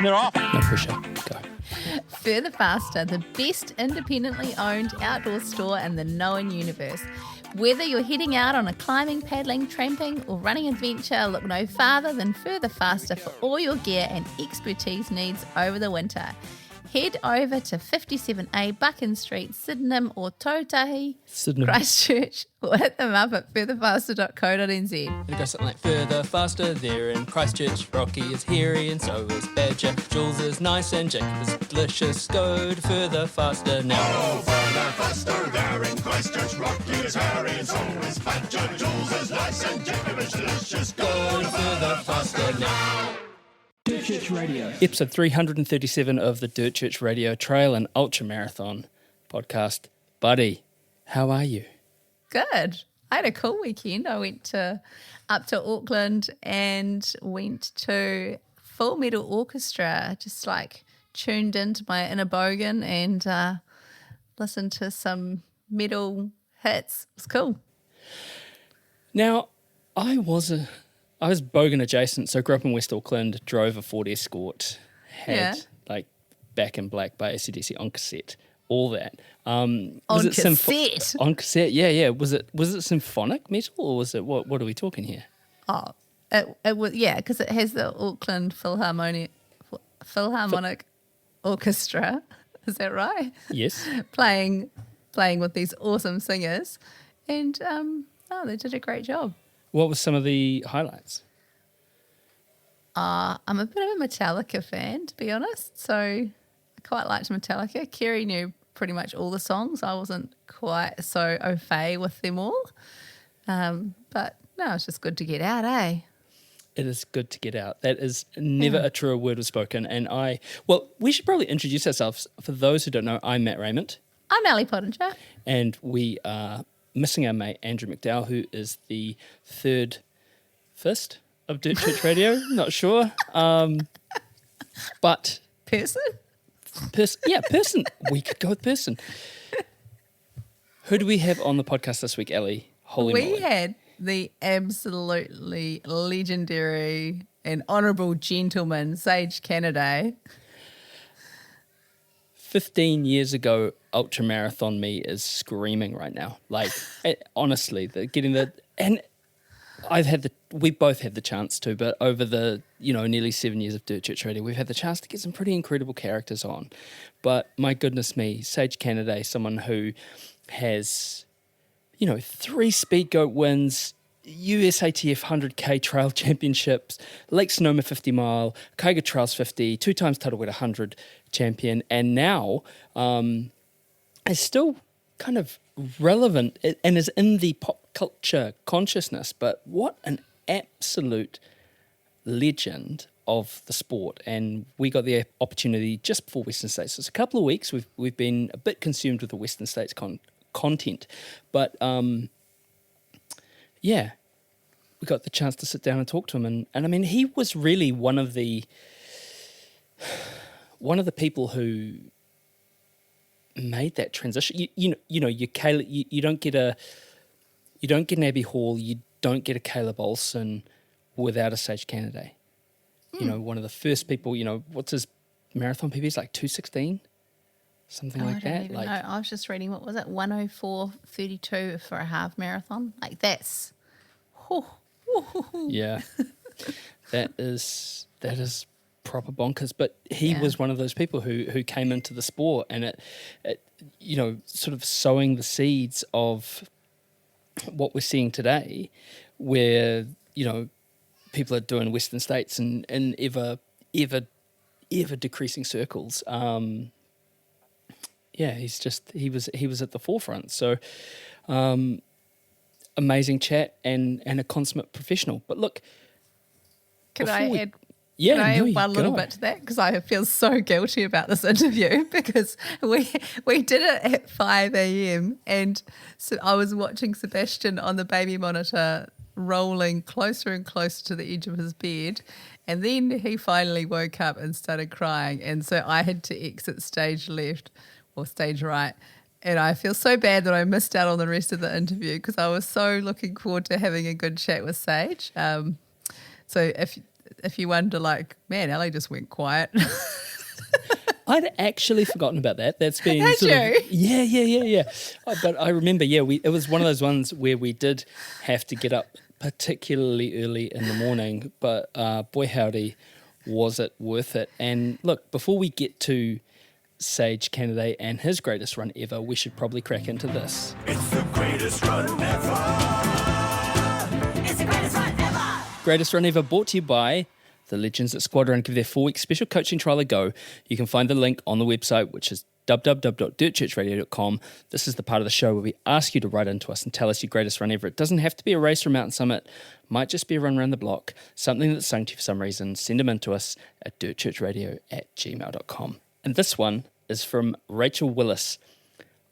They're off. No pressure. Go. Further Faster, the best independently owned outdoor store in the known universe. Whether you're heading out on a climbing, paddling, tramping or running adventure, look no farther than Further Faster for all your gear and expertise needs over the winter. Head over to 57A Buchan Street, Sydenham or Tautahi, Christchurch, or hit them up at furtherfaster.co.nz. It goes something like further, faster, there in Christchurch. Rocky is hairy and so is Badger. Jules is nice and Jacob is delicious. Go to further, faster now. Oh, further, faster, there in Christchurch. Rocky is hairy and so is Badger. Jules is nice and Jacob is delicious. Go to further, faster now. Dirt Church Radio. Episode 337 of the Dirt Church Radio Trail and Ultra Marathon podcast. Buddy, how are you? Good. I had a cool weekend. I went up to Auckland and went to Full Metal Orchestra, just like tuned into my inner bogan and listened to some metal hits. It was cool. Now, I was Bogan adjacent, so grew up in West Auckland, drove a Ford Escort, had like Back in Black by AC/DC on cassette, all that. On cassette? On cassette, yeah. Was it symphonic metal or was it, what are we talking here? Oh, it was, yeah, because it has the Auckland Philharmonic Orchestra, is that right? Yes. playing with these awesome singers, and they did a great job. What were some of the highlights? I'm a bit of a Metallica fan, to be honest, so I quite liked Metallica. Kerry knew pretty much all the songs. I wasn't quite so au fait with them all, but no, it's just good to get out, eh? It is good to get out. That is never a truer word was spoken. And we should probably introduce ourselves. For those who don't know, I'm Matt Raymond. I'm Ali Pottinger. And we are missing our mate Andrew McDowell, who is the fifth of Dirt Church Radio. Not sure, but person. We could go with person. Who do we have on the podcast this week, Ellie? Holy moly. We had the absolutely legendary and honourable gentleman Sage Canaday. 15 years ago, ultramarathon me is screaming right now. Like, honestly, we both had the chance to, but over the, nearly 7 years of Dirt Church Radio, we've had the chance to get some pretty incredible characters on. But my goodness me, Sage Canaday, someone who has, 3 Speed Goat wins, USATF 100K Trail Championships, Lake Sonoma 50 Mile, Kaiga Trails 50, 2 times Tarawera 100 champion, and now is still kind of relevant and is in the pop culture consciousness. But what an absolute legend of the sport. And we got the opportunity just before Western States. So it's a couple of weeks. We've been a bit consumed with the Western States content. But we got the chance to sit down and talk to him. And I mean, he was really one of the people who made that transition. You don't get an Abbey Hall, you don't get a Caleb Olsen without a Sage Canaday. One of the first people, what's his marathon PB? It's like 2:16, something like that. I don't even know. I was just reading, what was it, 1:04:32 for a half marathon? Like that's, yeah, that is proper bonkers. But he was one of those people who came into the sport and it sort of sowing the seeds of what we're seeing today, where people are doing Western States in ever decreasing circles. He was at the forefront. So amazing chat and a consummate professional. But look, Can I add one one little bit to that? Because I feel so guilty about this interview because we did it at 5 a.m. and so I was watching Sebastian on the baby monitor rolling closer and closer to the edge of his bed, and then he finally woke up and started crying, and so I had to exit stage left or stage right. And I feel so bad that I missed out on the rest of the interview because I was so looking forward to having a good chat with Sage. So if you wonder, like, man, Ellie just went quiet. I'd actually forgotten about that. That's been Had sort you? of yeah. But I remember, it was one of those ones where we did have to get up particularly early in the morning. But boy, howdy, was it worth it? And look, before we get to Sage Canaday and his greatest run ever, we should probably crack into this. It's the greatest run ever. It's the greatest run ever. Greatest Run Ever brought to you by the legends at Squadron. Give their 4-week special coaching trial a go. You can find the link on the website, which is www.dirtchurchradio.com. This is the part of the show where we ask you to write into us and tell us your greatest run ever. It doesn't have to be a race or a mountain summit. Might just be a run around the block, something that's sung to you for some reason. Send them in to us at dirtchurchradio@gmail.com. And this one is from Rachel Willis.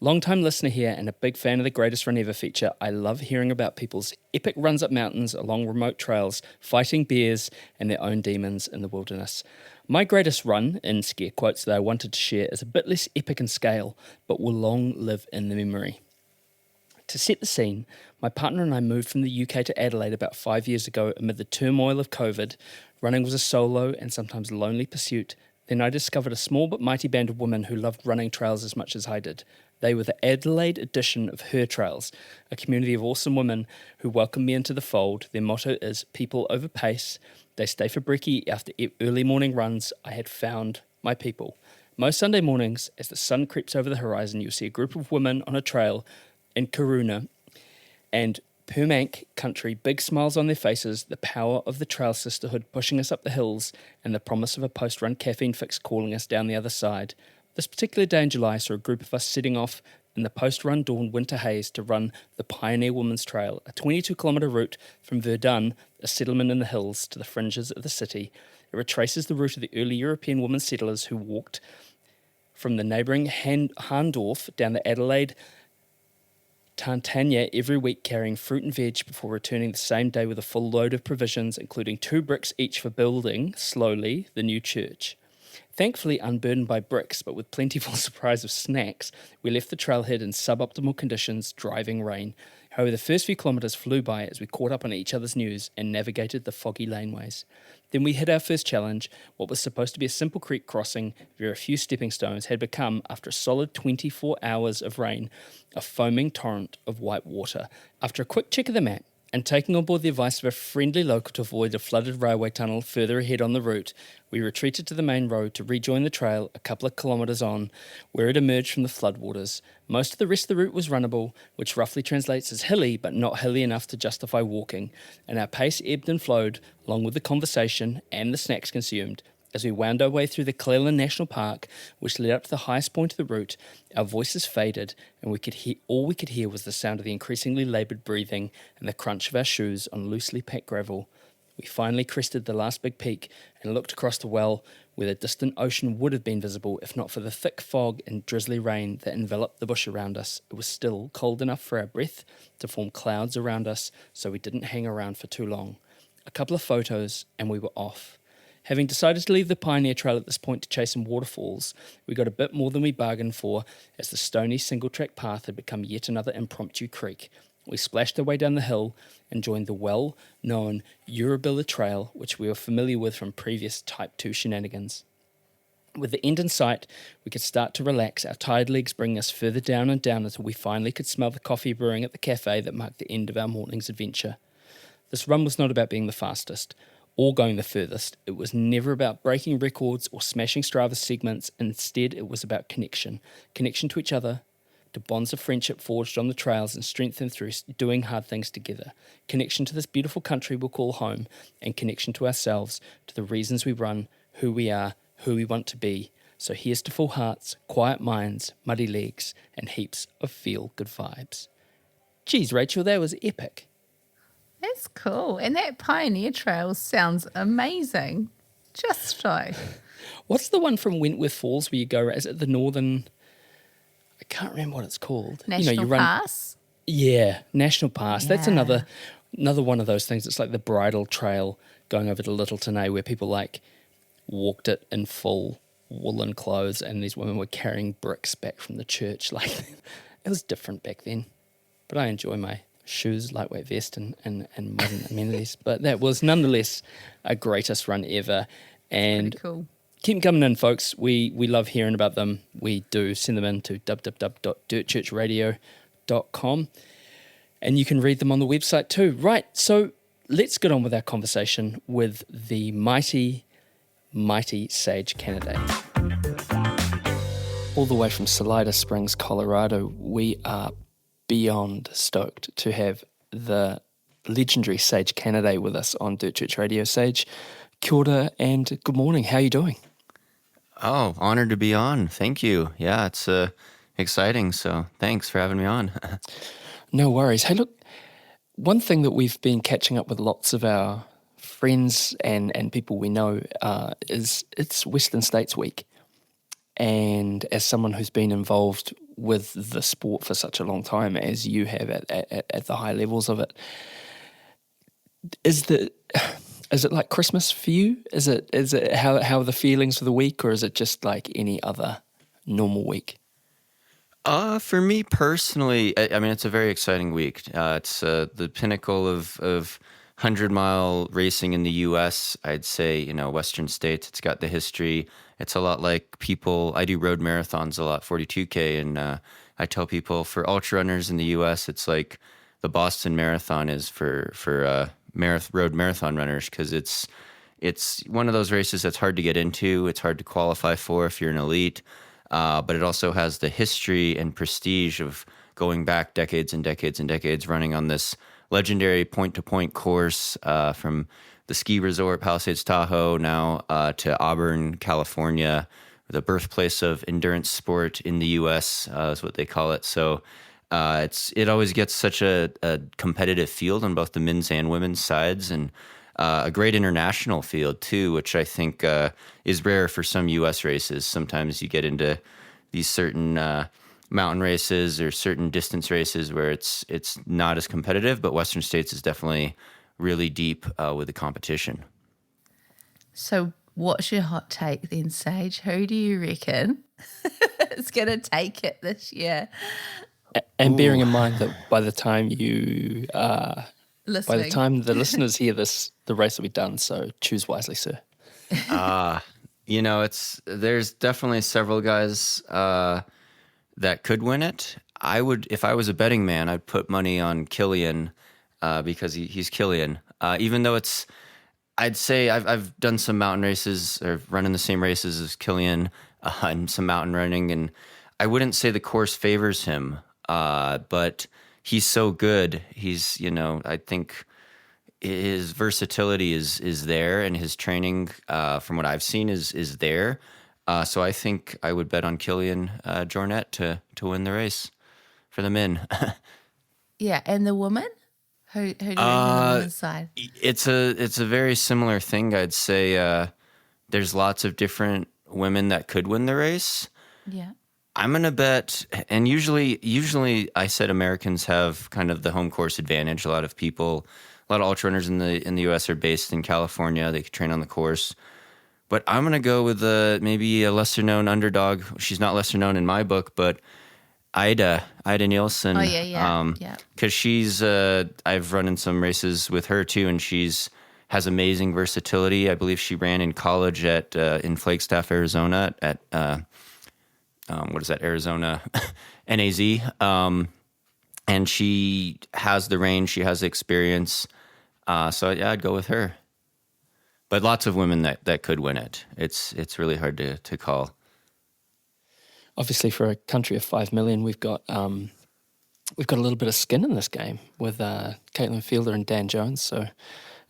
Long-time listener here and a big fan of the Greatest Run Ever feature. I love hearing about people's epic runs up mountains along remote trails, fighting bears and their own demons in the wilderness. My greatest run, in scare quotes, that I wanted to share is a bit less epic in scale, but will long live in the memory. To set the scene, my partner and I moved from the UK to Adelaide about 5 years ago amid the turmoil of COVID. Running was a solo and sometimes lonely pursuit. Then I discovered a small but mighty band of women who loved running trails as much as I did. They were the Adelaide edition of Her Trails, a community of awesome women who welcomed me into the fold. Their motto is people over pace. They stay for brekkie after early morning runs. I had found my people. Most Sunday mornings, as the sun creeps over the horizon, you'll see a group of women on a trail in Karuna and Permank country, big smiles on their faces, the power of the trail sisterhood pushing us up the hills, and the promise of a post-run caffeine fix calling us down the other side. This particular day in July saw a group of us setting off in the post-run dawn winter haze to run the Pioneer Women's Trail, a 22-kilometre route from Verdun, a settlement in the hills, to the fringes of the city. It retraces the route of the early European women settlers who walked from the neighbouring Hahndorf down the Adelaide Tantania every week carrying fruit and veg before returning the same day with a full load of provisions, including 2 bricks each for building, slowly, the new church. Thankfully unburdened by bricks, but with plentiful surprise of snacks, we left the trailhead in suboptimal conditions, driving rain. However, the first few kilometres flew by as we caught up on each other's news and navigated the foggy laneways. Then we hit our first challenge. What was supposed to be a simple creek crossing via a few stepping stones had become, after a solid 24 hours of rain, a foaming torrent of white water. After a quick check of the map, and taking on board the advice of a friendly local to avoid a flooded railway tunnel further ahead on the route, we retreated to the main road to rejoin the trail a couple of kilometres on, where it emerged from the floodwaters. Most of the rest of the route was runnable, which roughly translates as hilly, but not hilly enough to justify walking, and our pace ebbed and flowed, along with the conversation and the snacks consumed. As we wound our way through the Cleland National Park, which led up to the highest point of the route, our voices faded, and all we could hear was the sound of the increasingly laboured breathing and the crunch of our shoes on loosely packed gravel. We finally crested the last big peak and looked across the well, where the distant ocean would have been visible if not for the thick fog and drizzly rain that enveloped the bush around us. It was still cold enough for our breath to form clouds around us, so we didn't hang around for too long. A couple of photos, and we were off. Having decided to leave the Pioneer Trail at this point to chase some waterfalls, we got a bit more than we bargained for, as the stony single-track path had become yet another impromptu creek. We splashed our way down the hill and joined the well-known Urabilla Trail, which we were familiar with from previous Type 2 shenanigans. With the end in sight, we could start to relax, our tired legs bringing us further down and down until we finally could smell the coffee brewing at the cafe that marked the end of our morning's adventure. This run was not about being the fastest, or going the furthest. It was never about breaking records or smashing Strava segments. Instead, it was about connection to each other, to bonds of friendship forged on the trails and strengthened through doing hard things together, connection to this beautiful country we'll call home, and connection to ourselves, to the reasons we run, who we are, who we want to be. So here's to full hearts, quiet minds, muddy legs, and heaps of feel-good vibes. Geez, Rachel, that was epic. That's cool. And that Pioneer Trail sounds amazing. Just so. What's the one from Wentworth Falls where you go, is it the Northern, I can't remember what it's called. National you run, Pass? Yeah, National Pass. Yeah. That's another one of those things. It's like the bridal trail going over to Littletonay where people like walked it in full woolen clothes and these women were carrying bricks back from the church. Like, it was different back then. But I enjoy my shoes, lightweight vest, and modern amenities. But that was nonetheless a greatest run ever. And Pretty cool. keep coming in, folks. We love hearing about them. We do send them in to www.dirtchurchradio.com. And you can read them on the website too. Right, so let's get on with our conversation with the mighty Sage Canaday. All the way from Salida Springs, Colorado, we are beyond stoked to have the legendary Sage Canaday with us on Dirt Church Radio. Sage, kia ora and good morning. How are you doing? Oh, honored to be on. Thank you. Yeah, it's exciting, so thanks for having me on. No worries. Hey, look, one thing that we've been catching up with lots of our friends and people we know is it's Western States Week. And as someone who's been involved with the sport for such a long time as you have at the high levels of it, is it like Christmas for you? Is it how are the feelings for the week, or is it just like any other normal week? For me personally, I mean, it's a very exciting week. It's the pinnacle of 100-mile racing in the U.S. I'd say, Western states. It's got the history. It's a lot like I do road marathons a lot, 42K, and I tell people for ultra runners in the U.S., it's like the Boston Marathon is for road marathon runners, because it's one of those races that's hard to get into. It's hard to qualify for if you're an elite, but it also has the history and prestige of going back decades and decades and decades, running on this legendary point-to-point course from the ski resort Palisades Tahoe now to Auburn, California, the birthplace of endurance sport in the U.S. Is what they call it. So it always gets such a competitive field on both the men's and women's sides, and a great international field too, which I think is rare for some U.S. races. Sometimes you get into these certain mountain races or certain distance races where it's not as competitive, but Western States is definitely really deep with the competition. So what's your hot take then, Sage? Who do you reckon is going to take it this year? And bearing in mind that by the time the listeners hear this, the race will be done. So choose wisely, sir. There's definitely several guys that could win it. If I was a betting man, I'd put money on Killian because he's Killian. Even though I'd say I've done some mountain races or run in the same races as Killian and some mountain running, and I wouldn't say the course favors him, but he's so good. He's, I think his versatility is there, and his training, from what I've seen, is there. So I think I would bet on Killian Jornet to win the race for the men. Yeah, and the woman? Who do you reckon on the women's side? It's a very similar thing. I'd say there's lots of different women that could win the race. Yeah. I'm gonna bet, and usually I said Americans have kind of the home course advantage. A lot of ultra runners in the U.S. are based in California. They could train on the course. But I'm going to go with maybe a lesser-known underdog. She's not lesser known in my book, but Ida Nielsen. Oh, yeah. Because she's, I've run in some races with her too, and has amazing versatility. I believe she ran in college in Flagstaff, Arizona at, Arizona NAZ. And she has the range, she has the experience. So yeah, I'd go with her. But lots of women that could win it. It's really hard to call. Obviously, for a country of 5 million, we've got a little bit of skin in this game with Caitlin Fielder and Dan Jones. So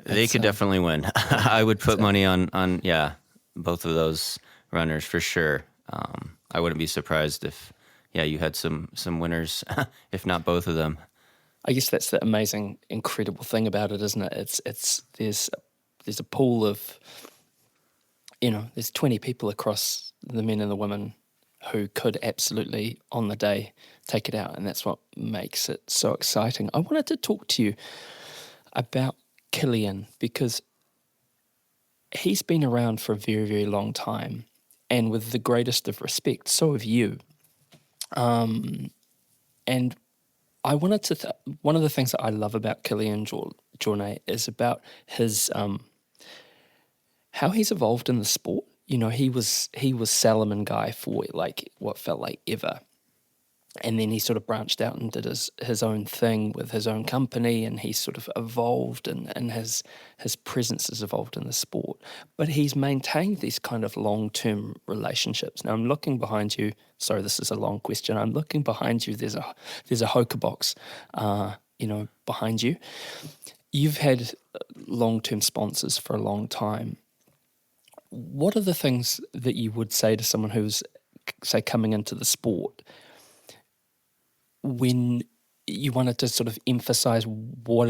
they could definitely win. I would put money on both of those runners for sure. I wouldn't be surprised if you had some winners, if not both of them. I guess that's the amazing, incredible thing about it, isn't it? There's a pool of, there's 20 people across the men and the women who could absolutely, on the day, take it out. And that's what makes it so exciting. I wanted to talk to you about Killian because he's been around for a very, very long time. And with the greatest of respect, so have you. And I wanted to. One of the things that I love about Kilian Jornet is about his how he's evolved in the sport. You know, he was Salomon guy for like what felt like ever. And then he sort of branched out and did his own thing with his own company, and he sort of evolved, and his presence has evolved in the sport. But he's maintained these kind of long-term relationships. Now I'm looking behind you. Sorry, this is a long question. I'm looking behind you. There's a Hoka box, behind you. You've had long-term sponsors for a long time. What are the things that you would say to someone who's, say, coming into the sport, when you wanted to sort of emphasize what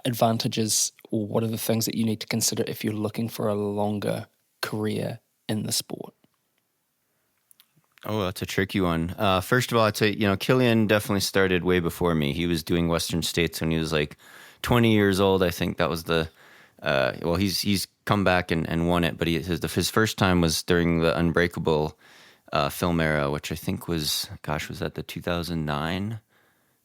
advantages or what are the things that you need to consider if you're looking for a longer career in the sport? Oh, that's a tricky one. First of all, I'd say, Kilian definitely started way before me. He was doing Western States when he was like 20 years old. I think that was he's come back and won it, but his first time was during the Unbreakable film era, which I think was that the 2009,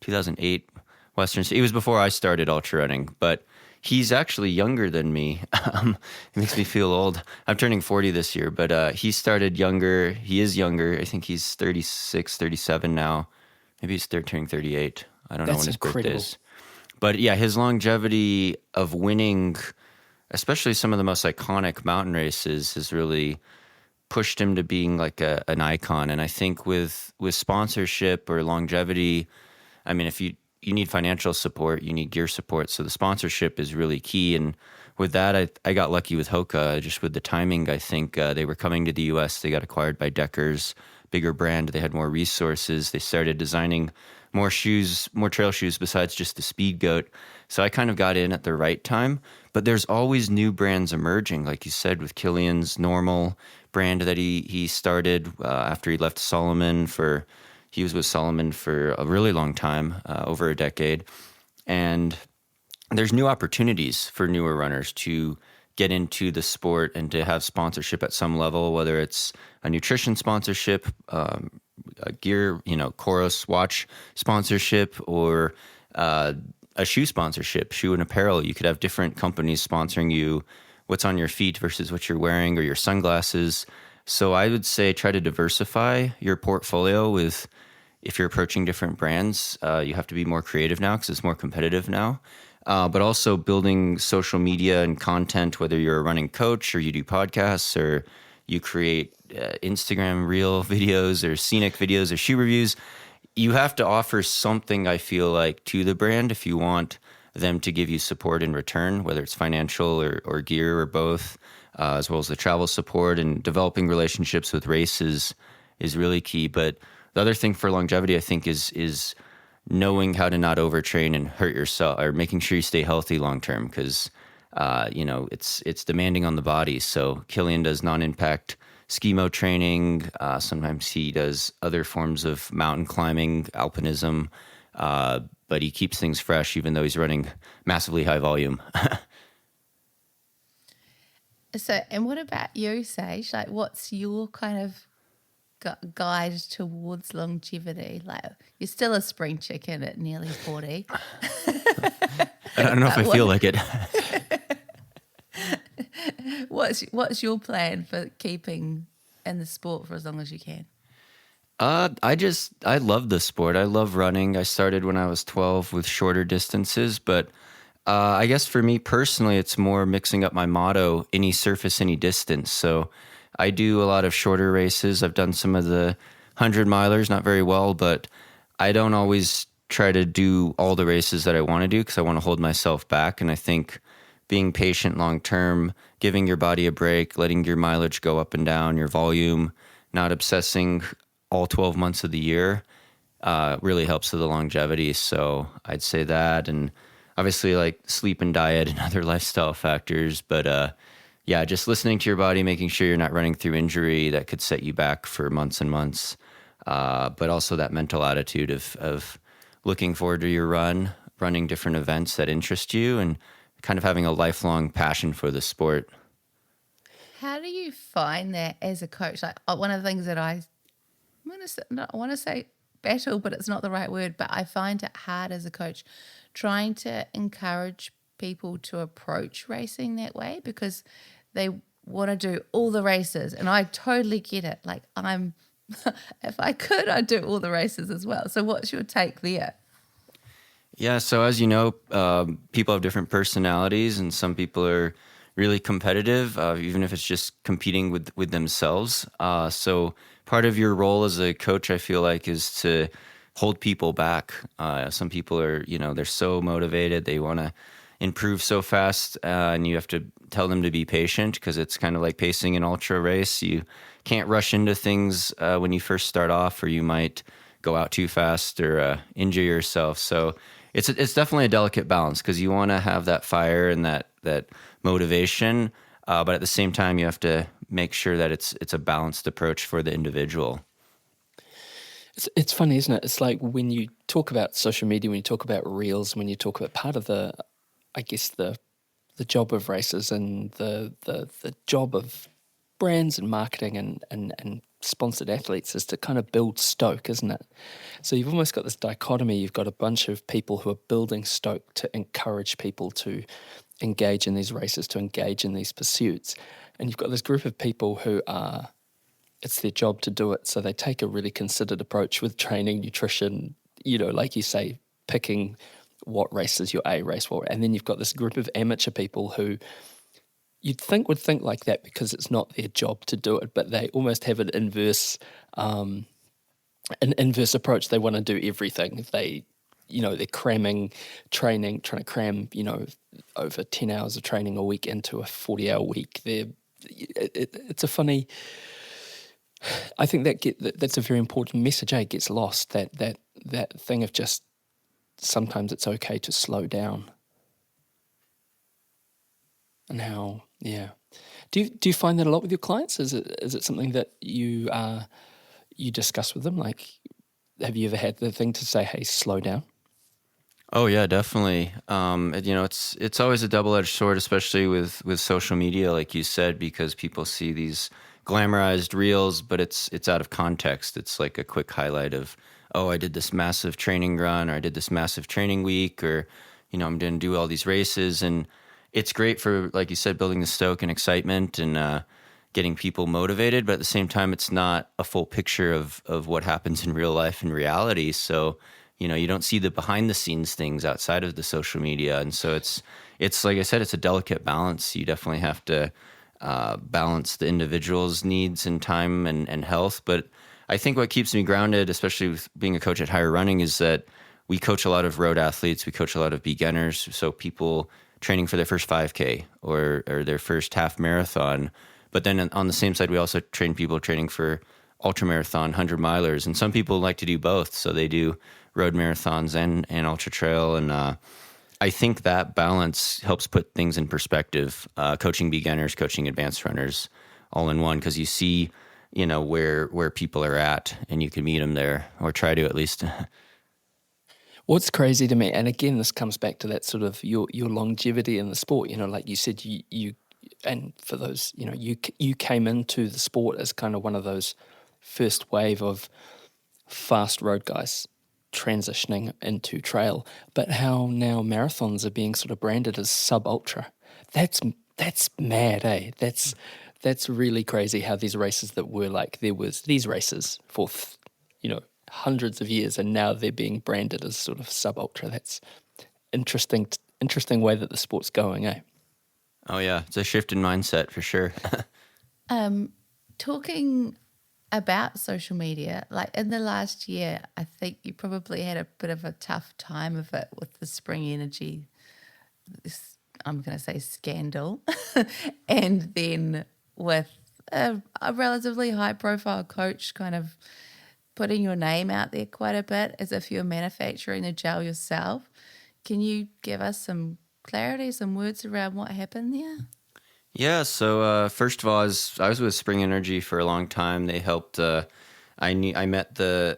2008 Western States? It was before I started ultra running, but he's actually younger than me. It makes me feel old. I'm turning 40 this year, but he started younger. He is younger. I think he's 36, 37 now. Maybe he's turning 38. I don't know when his birthday is. But yeah, his longevity of winning, especially some of the most iconic mountain races, has really pushed him to being like an icon. And I think with sponsorship or longevity, I mean, if you need financial support, you need gear support. So the sponsorship is really key. And with that, I got lucky with Hoka, just with the timing. I think they were coming to the US. They got acquired by Deckers, bigger brand. They had more resources. They started designing more shoes, more trail shoes besides just the Speed Goat. So I kind of got in at the right time. But there's always new brands emerging, like you said, with Kilian's Normal brand that he started after he left Salomon. He was with Salomon for a really long time, over a decade. And there's new opportunities for newer runners to get into the sport and to have sponsorship at some level, whether it's a nutrition sponsorship, a gear, Coros watch sponsorship, or a shoe sponsorship, shoe and apparel. You could have different companies sponsoring you, what's on your feet versus what you're wearing, or your sunglasses. So I would say try to diversify your portfolio if you're approaching different brands. You have to be more creative now because it's more competitive now. But also building social media and content, whether you're a running coach or you do podcasts or you create Instagram reel videos or scenic videos or shoe reviews. You have to offer something, I feel like, to the brand if you want them to give you support in return, whether it's financial or gear or both, as well as the travel support. And developing relationships with races is really key. But the other thing for longevity, I think, is knowing how to not overtrain and hurt yourself, or making sure you stay healthy long term, because it's demanding on the body. So Kilian does non-impact skimo training. Sometimes he does other forms of mountain climbing, alpinism, but he keeps things fresh even though he's running massively high volume. So, and what about you, Sage? Like, what's your kind of guide towards longevity? Like, you're still a spring chicken at nearly 40. I don't know if I feel like it. What's your plan for keeping in the sport for as long as you can? I love the sport. I love running. I started when I was 12 with shorter distances, but I guess for me personally, it's more mixing up my motto, any surface, any distance. So I do a lot of shorter races. I've done some of the 100-milers, not very well, but I don't always try to do all the races that I want to do because I want to hold myself back. And I think being patient long-term, giving your body a break, letting your mileage go up and down, your volume, not obsessing all 12 months of the year, really helps with the longevity. So I'd say that, and obviously like sleep and diet and other lifestyle factors. But yeah, just listening to your body, making sure you're not running through injury that could set you back for months and months. But also that mental attitude of looking forward to your running different events that interest you, and kind of having a lifelong passion for the sport. How do you find that as a coach? Like, one of the things that I want to say battle, but it's not the right word, but I find it hard as a coach trying to encourage people to approach racing that way because they want to do all the races. And I totally get it. Like if I could, I'd do all the races as well. So what's your take there? Yeah, so as you know, people have different personalities, and some people are really competitive, even if it's just competing with themselves. So part of your role as a coach, I feel like, is to hold people back. Some people are, they're so motivated, they want to improve so fast, and you have to tell them to be patient because it's kind of like pacing an ultra race. You can't rush into things when you first start off, or you might go out too fast or injure yourself. So it's definitely a delicate balance because you want to have that fire and that motivation, but at the same time you have to make sure that it's a balanced approach for the individual. It's funny, isn't it? It's like when you talk about social media, when you talk about reels, when you talk about part of the job of races and the job of brands and marketing and sponsored athletes is to kind of build stoke, isn't it? So you've almost got this dichotomy. You've got a bunch of people who are building stoke to encourage people to engage in these races, to engage in these pursuits. And you've got this group of people who it's their job to do it. So they take a really considered approach with training, nutrition, like you say, picking what race is your A race. And then you've got this group of amateur people who you'd think would think like that because it's not their job to do it, but they almost have an inverse approach. They want to do everything. They're cramming training, trying to cram, over 10 hours of training a week into a 40-hour week. It's a funny. I think that's a very important message. It gets lost. That thing of just sometimes it's okay to slow down. And how, yeah. Do you find that a lot with your clients? Is it something that you discuss with them? Like, have you ever had the thing to say, "Hey, slow down"? Oh yeah, definitely. It's always a double-edged sword, especially with social media, like you said, because people see these glamorized reels, but it's out of context. It's like a quick highlight of, oh, I did this massive training run, or I did this massive training week, or I'm going to do all these races, and it's great for, like you said, building the stoke and excitement and getting people motivated. But at the same time, it's not a full picture of what happens in real life and reality. So you don't see the behind the scenes things outside of the social media. And so it's like I said, it's a delicate balance. You definitely have to balance the individual's needs and time and health. But I think what keeps me grounded, especially with being a coach at Higher Running, is that we coach a lot of road athletes. We coach a lot of beginners. So people training for their first 5K or their first half marathon. But then on the same side, we also train people training for ultramarathon, 100-milers. And some people like to do both. So they do road marathons and ultra trail. And I think that balance helps put things in perspective, coaching beginners, coaching advanced runners all in one, because you see, where people are at, and you can meet them there, or try to at least. What's crazy to me, and again, this comes back to that sort of your longevity in the sport. Like you said, you and for those, you came into the sport as kind of one of those first wave of fast road guys transitioning into trail, but how now marathons are being sort of branded as sub-ultra. That's mad, eh? That's really crazy how these races that were like, there was these races for, hundreds of years, and now they're being branded as sort of sub-ultra. That's interesting way that the sport's going, eh? Oh yeah, it's a shift in mindset for sure. Talking about social media, like in the last year, I think you probably had a bit of a tough time of it with the Spring Energy, this, I'm going to say, scandal, and then with a relatively high-profile coach kind of putting your name out there quite a bit as if you're manufacturing the gel yourself. Can you give us some clarity, some words around what happened there? Yeah, so first of all, I was with Spring Energy for a long time. They helped. I met the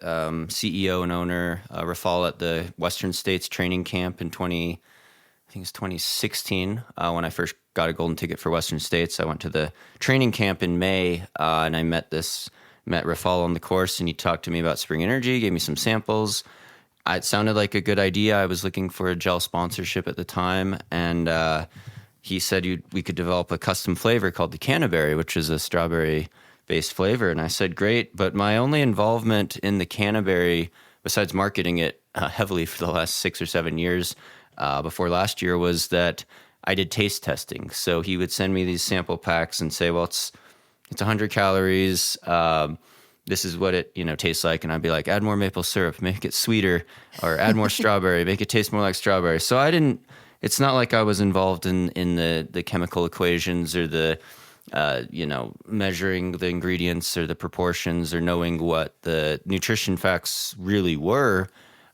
CEO and owner, Rafal, at the Western States training camp in 2016. When I first got a golden ticket for Western States, I went to the training camp in May, and I met this met Rafal on the course, and he talked to me about Spring Energy, gave me some samples. It sounded like a good idea. I was looking for a gel sponsorship at the time, and he said we could develop a custom flavor called the Canaberry, which is a strawberry-based flavor. And I said, great, but my only involvement in the Canaberry, besides marketing it heavily for the last 6 or 7 years before last year, was that I did taste testing. So he would send me these sample packs and say, well, it's 100 calories. This is what it tastes like. And I'd be like, add more maple syrup, make it sweeter, or add more strawberry, make it taste more like strawberry. So it's not like I was involved in the chemical equations or the, measuring the ingredients or the proportions or knowing what the nutrition facts really were.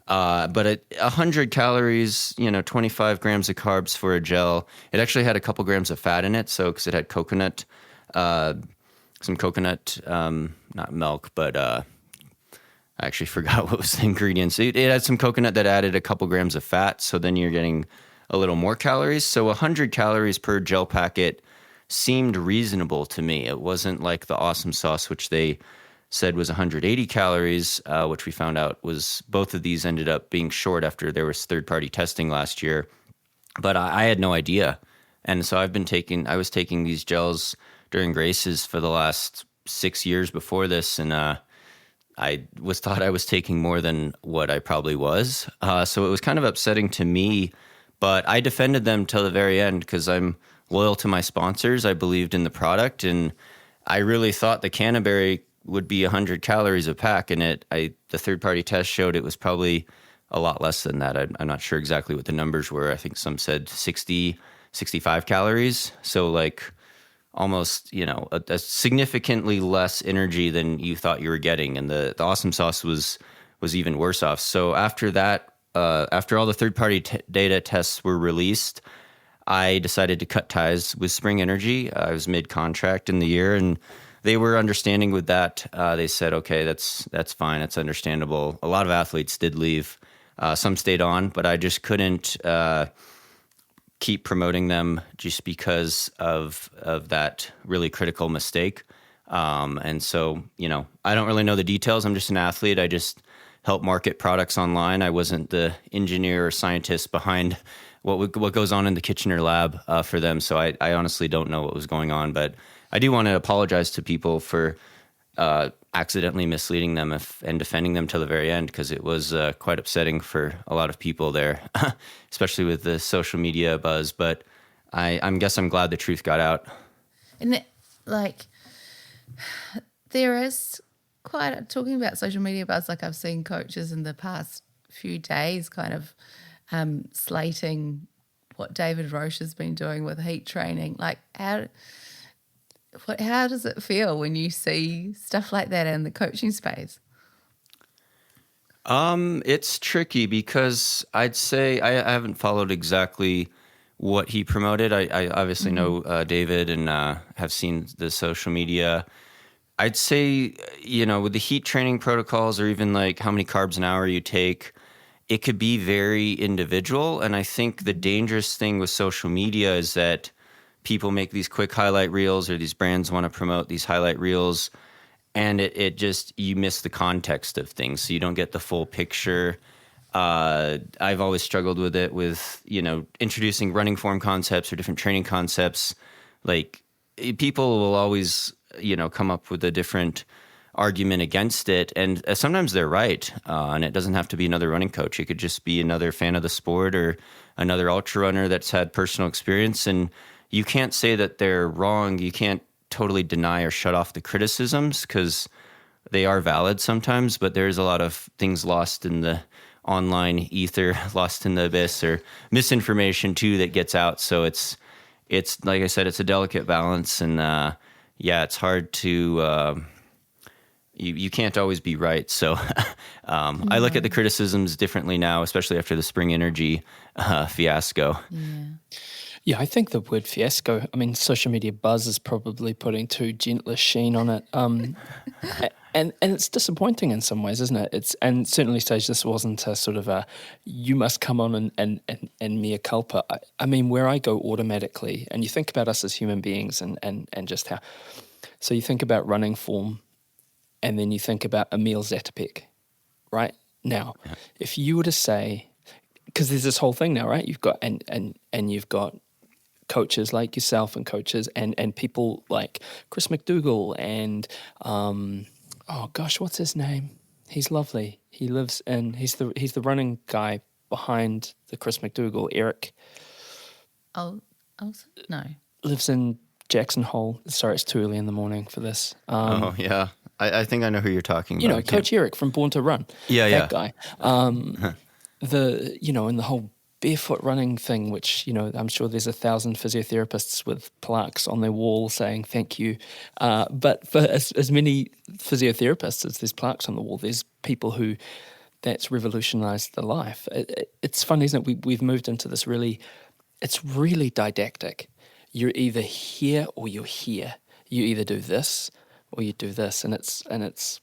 But at 100 calories, 25 grams of carbs for a gel, it actually had a couple grams of fat in it. So, because it had coconut, some coconut, not milk, but I actually forgot what was the ingredients. It had some coconut that added a couple grams of fat. So then you're getting a little more calories. So 100 calories per gel packet seemed reasonable to me. It wasn't like the Awesome Sauce, which they said was 180 calories, which we found out was both of these ended up being short after there was third-party testing last year. But I had no idea. And so I was taking these gels during races for the last 6 years before this, and I thought I was taking more than what I probably was. So it was kind of upsetting to me, but I defended them till the very end because I'm loyal to my sponsors. I believed in the product, and I really thought the Canaberry would be 100 calories a pack, and the third-party test showed it was probably a lot less than that. I'm not sure exactly what the numbers were. I think some said 60, 65 calories. So like almost, a significantly less energy than you thought you were getting. And the Awesome Sauce was even worse off. So after that, after all the third-party data tests were released, I decided to cut ties with Spring Energy. I was mid-contract in the year, and they were understanding with that. They said, okay, that's fine. That's understandable. A lot of athletes did leave. Some stayed on, but I just couldn't keep promoting them just because of that really critical mistake. And so, I don't really know the details. I'm just an athlete. I just help market products online. I wasn't the engineer or scientist behind what goes on in the Kitchener lab for them. So I honestly don't know what was going on, but I do want to apologize to people for accidentally misleading them and defending them till the very end, because it was quite upsetting for a lot of people there, especially with the social media buzz. But I'm glad the truth got out. And there is talking about social media buzz, like I've seen coaches in the past few days kind of slating what David Roche has been doing with heat training. Like how does it feel when you see stuff like that in the coaching space? It's tricky because I'd say I haven't followed exactly what he promoted. I obviously know David and have seen the social media. I'd say, with the heat training protocols, or even like how many carbs an hour you take, it could be very individual. And I think the dangerous thing with social media is that people make these quick highlight reels, or these brands want to promote these highlight reels, and it just, you miss the context of things. So you don't get the full picture. I've always struggled with it with, introducing running form concepts or different training concepts. Like people will always, come up with a different argument against it. And sometimes they're right. And it doesn't have to be another running coach. It could just be another fan of the sport or another ultra runner that's had personal experience. And you can't say that they're wrong. You can't totally deny or shut off the criticisms because they are valid sometimes, but there's a lot of things lost in the online ether, lost in the abyss, or misinformation too that gets out. So it's like I said, it's a delicate balance, and it's hard to you can't always be right. So I look at the criticisms differently now, especially after the Spring Energy fiasco. Yeah, I think the word fiasco, social media buzz is probably putting too gentle a sheen on it. And it's disappointing in some ways, isn't it? And certainly, Sage, this wasn't a sort of a, you must come on and mea culpa. Where I go automatically, and you think about us as human beings and just how, so you think about running form, and then you think about Emil Zatopek, right? Now, if you were to say, because there's this whole thing now, right? You've got and you've got coaches like yourself and coaches and people like Chris McDougall and oh gosh, what's his name? He's lovely. He lives in he's the running guy behind the Chris McDougall, Eric. Oh, no. Lives in Jackson Hole. Sorry, it's too early in the morning for this. Oh yeah, I think I know who you're talking about. You know, Coach Eric from Born to Run. Yeah, that guy. And the whole barefoot running thing, which, you know, I'm sure there's 1,000 physiotherapists with plaques on their wall saying thank you. But for as many physiotherapists as there's plaques on the wall, there's people who that's revolutionized their life. It's funny, isn't it? We've moved into this it's really didactic. You're either here or you're here. You either do this or you do this. And it's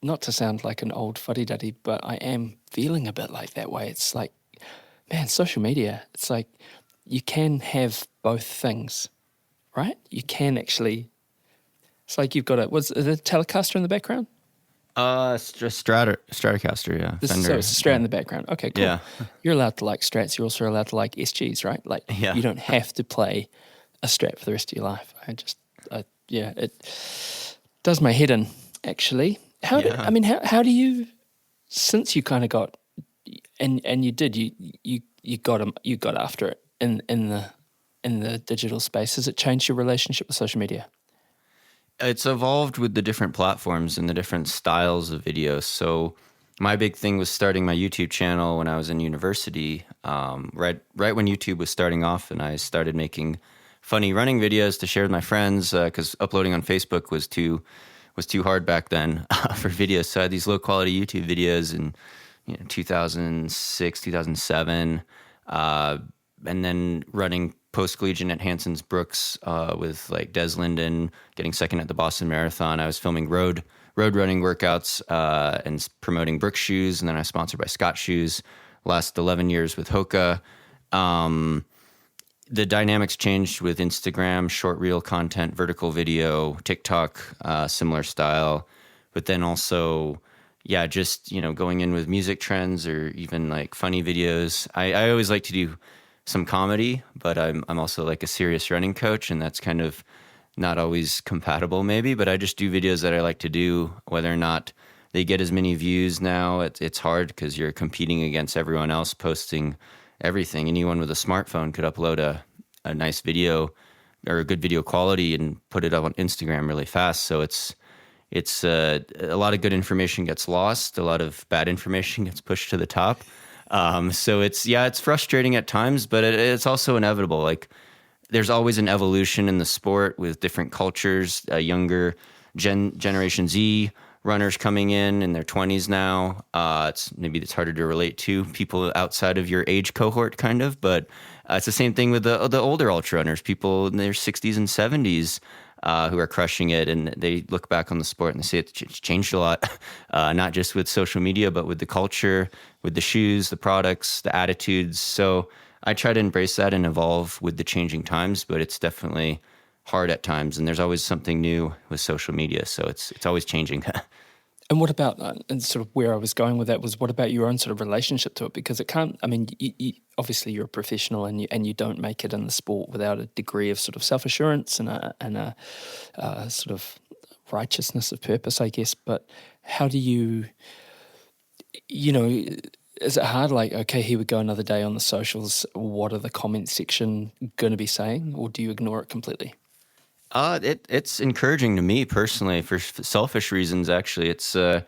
not to sound like an old fuddy-duddy, but I am feeling a bit like that way. It's like, man, social media, it's like you can have both things, right? You can actually, it's like you've got is it a Telecaster in the background? It's just Stratocaster, yeah. So it's a Strat in the background. Okay, cool. Yeah. You're allowed to like Strats. You're also allowed to like SGs, right? Like you don't have to play a Strat for the rest of your life. It does my head in, actually. How do you, since you kind of got, and you did, you got after it in the digital space. Has it changed your relationship with social media? It's evolved with the different platforms and the different styles of videos. So my big thing was starting my YouTube channel when I was in university, right when YouTube was starting off, and I started making funny running videos to share with my friends because uploading on Facebook was too hard back then for videos. So I had these low quality YouTube videos in 2006, 2007, and then running post-collegiate at Hanson's Brooks with like Des Linden, getting second at the Boston Marathon. I was filming road running workouts and promoting Brooks shoes, and then I was sponsored by Scott Shoes. Last 11 years with Hoka. The dynamics changed with Instagram, short reel content, vertical video, TikTok, similar style, but then also, just going in with music trends or even like funny videos. I always like to do some comedy, but I'm also like a serious running coach, and that's kind of not always compatible maybe, but I just do videos that I like to do. Whether or not they get as many views now, it's hard because you're competing against everyone else posting everything. Anyone with a smartphone could upload a nice video or a good video quality and put it up on Instagram really fast. So it's a lot of good information gets lost. A lot of bad information gets pushed to the top. So it's frustrating at times, but it's also inevitable. Like there's always an evolution in the sport with different cultures, younger Generation Z runners coming in their 20s now. It's harder to relate to people outside of your age cohort kind of, but it's the same thing with the older ultra runners, people in their 60s and 70s who are crushing it, and they look back on the sport and they say it's changed a lot, not just with social media, but with the culture, with the shoes, the products, the attitudes. So I try to embrace that and evolve with the changing times, but it's definitely hard at times, and there's always something new with social media, so it's always changing. And what about, and sort of where I was going with that was, what about your own sort of relationship to it? Because it can't, I mean, obviously you're a professional and you don't make it in the sport without a degree of sort of self-assurance and a sort of righteousness of purpose, I guess. But how do you, is it hard? Like, okay, here we go, another day on the socials. What are the comment section going to be saying? Or do you ignore it completely? It's encouraging to me personally for selfish reasons. Actually, it's I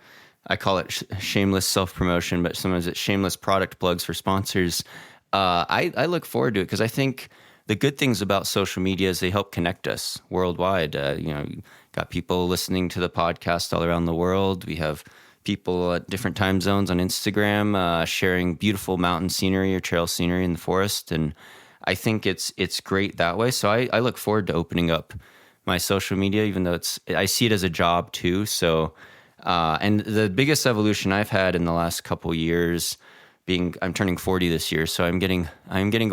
call it shameless self-promotion, but sometimes it's shameless product plugs for sponsors. I look forward to it because I think the good things about social media is they help connect us worldwide. Got people listening to the podcast all around the world. We have people at different time zones on Instagram sharing beautiful mountain scenery or trail scenery in the forest, and I think it's great that way. So I look forward to opening up my social media, even though I see it as a job too. So, and the biggest evolution I've had in the last couple years, I'm turning 40 this year, so I'm getting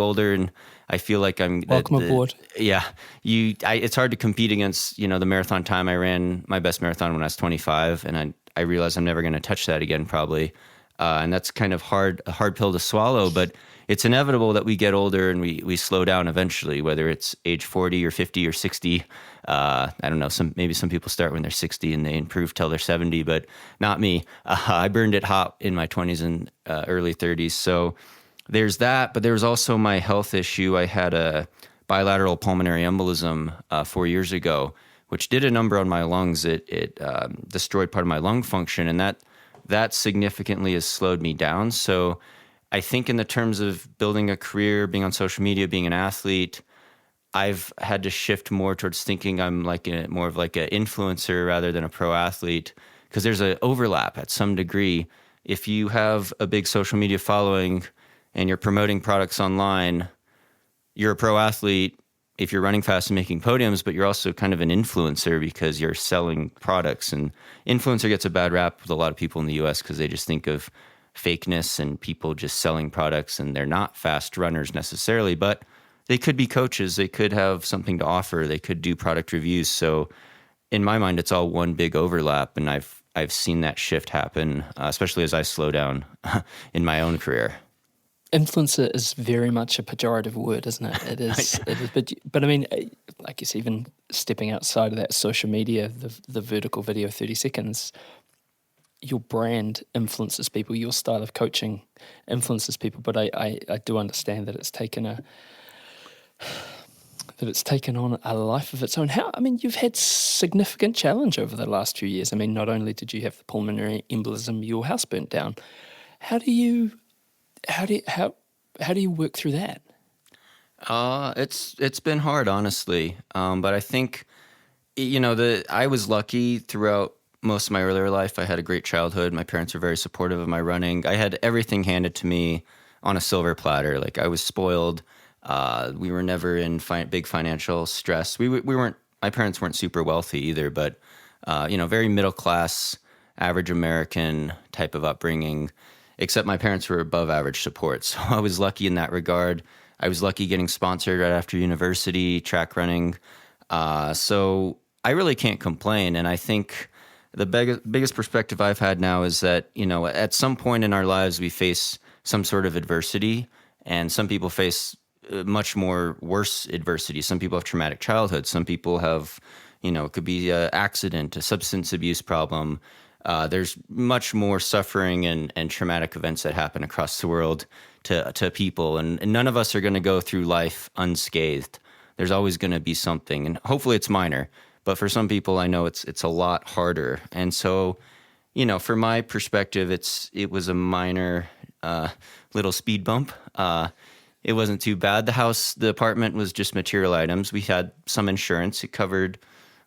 older, and I feel like Welcome aboard. Yeah, it's hard to compete against, the marathon time. I ran my best marathon when I was 25, and I realized I'm never going to touch that again, probably. And that's kind of a hard pill to swallow, but it's inevitable that we get older and we slow down eventually, whether it's age 40 or 50 or 60. I don't know. Maybe some people start when they're 60 and they improve till they're 70, but not me. I burned it hot in my 20s and early 30s. So there's that, but there was also my health issue. I had a bilateral pulmonary embolism 4 years ago, which did a number on my lungs. It destroyed part of my lung function, and that significantly has slowed me down. So I think in the terms of building a career, being on social media, being an athlete, I've had to shift more towards thinking I'm more of like an influencer rather than a pro athlete, because there's an overlap at some degree. If you have a big social media following and you're promoting products online, you're a pro athlete if you're running fast and making podiums, but you're also kind of an influencer because you're selling products. And influencer gets a bad rap with a lot of people in the US because they just think of fakeness and people just selling products, and they're not fast runners necessarily, but they could be coaches. They could have something to offer. They could do product reviews. So in my mind, it's all one big overlap, and I've seen that shift happen, especially as I slow down in my own career. Influencer is very much a pejorative word, isn't it? It is. It is. But I mean, I guess even stepping outside of that social media, the vertical video, 30 seconds, your brand influences people. Your style of coaching influences people. But I do understand that it's taken on a life of its own. You've had significant challenge over the last few years. I mean, not only did you have the pulmonary embolism, your house burnt down. How do you work through that? It's been hard, honestly. But I think, I was lucky throughout most of my earlier life. I had a great childhood. My parents were very supportive of my running. I had everything handed to me on a silver platter. Like, I was spoiled. We were never in big financial stress. We weren't. My parents weren't super wealthy either, but very middle class, average American type of upbringing. Except my parents were above average support, so I was lucky in that regard. I was lucky getting sponsored right after university, track running. So I really can't complain. And I think the biggest perspective I've had now is that, at some point in our lives, we face some sort of adversity, and some people face much more worse adversity. Some people have traumatic childhood. Some people have, it could be an accident, a substance abuse problem. There's much more suffering and traumatic events that happen across the world to people, and none of us are going to go through life unscathed. There's always going to be something, and hopefully it's minor. But for some people, I know it's a lot harder. And so, from my perspective, it was a minor little speed bump. It wasn't too bad. The apartment was just material items. We had some insurance. It covered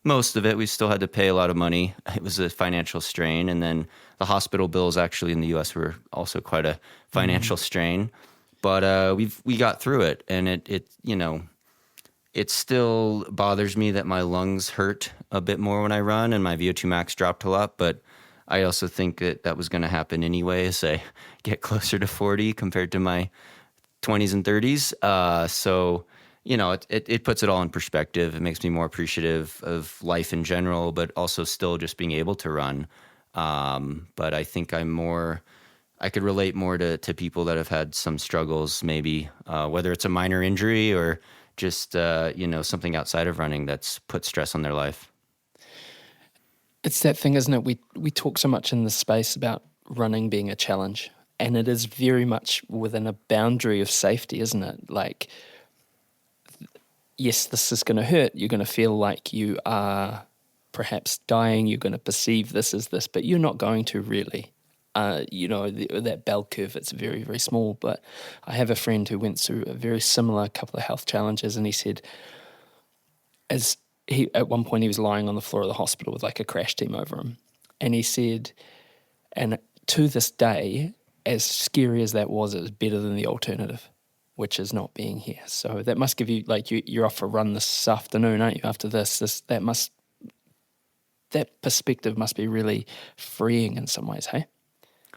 most of it. We still had to pay a lot of money. It was a financial strain. And then the hospital bills actually in the U.S. were also quite a financial strain. But we got through it. And it still bothers me that my lungs hurt a bit more when I run, and my VO2 max dropped a lot. But I also think that was going to happen anyway as I get closer to 40 compared to my 20s and 30s. So it puts it all in perspective. It makes me more appreciative of life in general, but also still just being able to run. But I think I could relate more to people that have had some struggles, maybe, whether it's a minor injury or just, something outside of running that's put stress on their life. It's that thing, isn't it? We talk so much in this space about running being a challenge, and it is very much within a boundary of safety, isn't it? Like, yes, this is going to hurt. You're going to feel like you are perhaps dying. You're going to perceive this as this, but you're not going to really. That bell curve, it's very, very small. But I have a friend who went through a very similar couple of health challenges, and he said, at one point he was lying on the floor of the hospital with like a crash team over him, and he said, and to this day, as scary as that was, it was better than the alternative, which is not being here. So that must give you, like, you're off for a run this afternoon, aren't you? After that perspective must be really freeing in some ways, hey?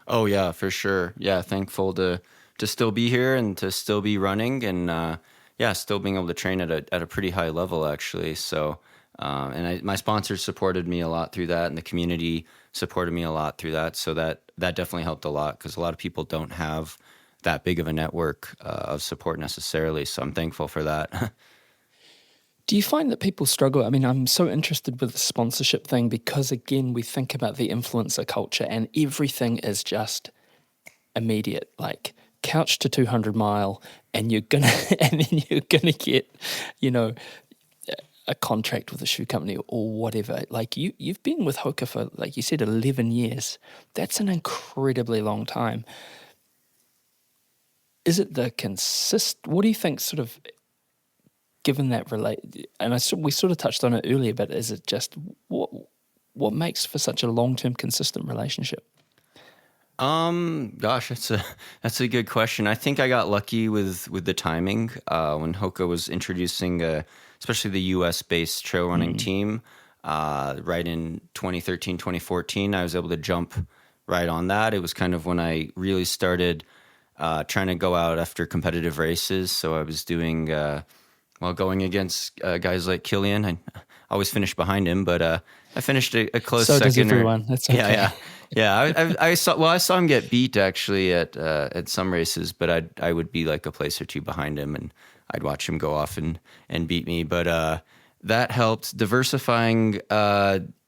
Oh yeah, for sure. Yeah, thankful to still be here and to still be running, and yeah, still being able to train at a pretty high level actually. So my sponsors supported me a lot through that, and the community supported me a lot through that. So that definitely helped a lot, because a lot of people don't have that big of a network of support necessarily. So I'm thankful for that. Do you find that people struggle? I mean, I'm so interested with the sponsorship thing because, again, we think about the influencer culture and everything is just immediate, like couch to 200 mile, and and then you're gonna get, you know, a contract with a shoe company or whatever. Like you've been with Hoka for, like you said, 11 years. That's an incredibly long time. Is it what do you think sort of, given that we sort of touched on it earlier, but is it just what makes for such a long-term consistent relationship? Gosh, that's a good question. I think I got lucky with the timing. When Hoka was introducing, especially the US based trail running team, right in 2013, 2014, I was able to jump right on that. It was kind of when I really started trying to go out after competitive races. So I was doing, going against guys like Killian. I always finished behind him, but I finished a close so second. So does everyone. That's okay. Yeah. I saw him get beat actually at some races, but I would be like a place or two behind him, and I'd watch him go off and beat me. But that helped diversifying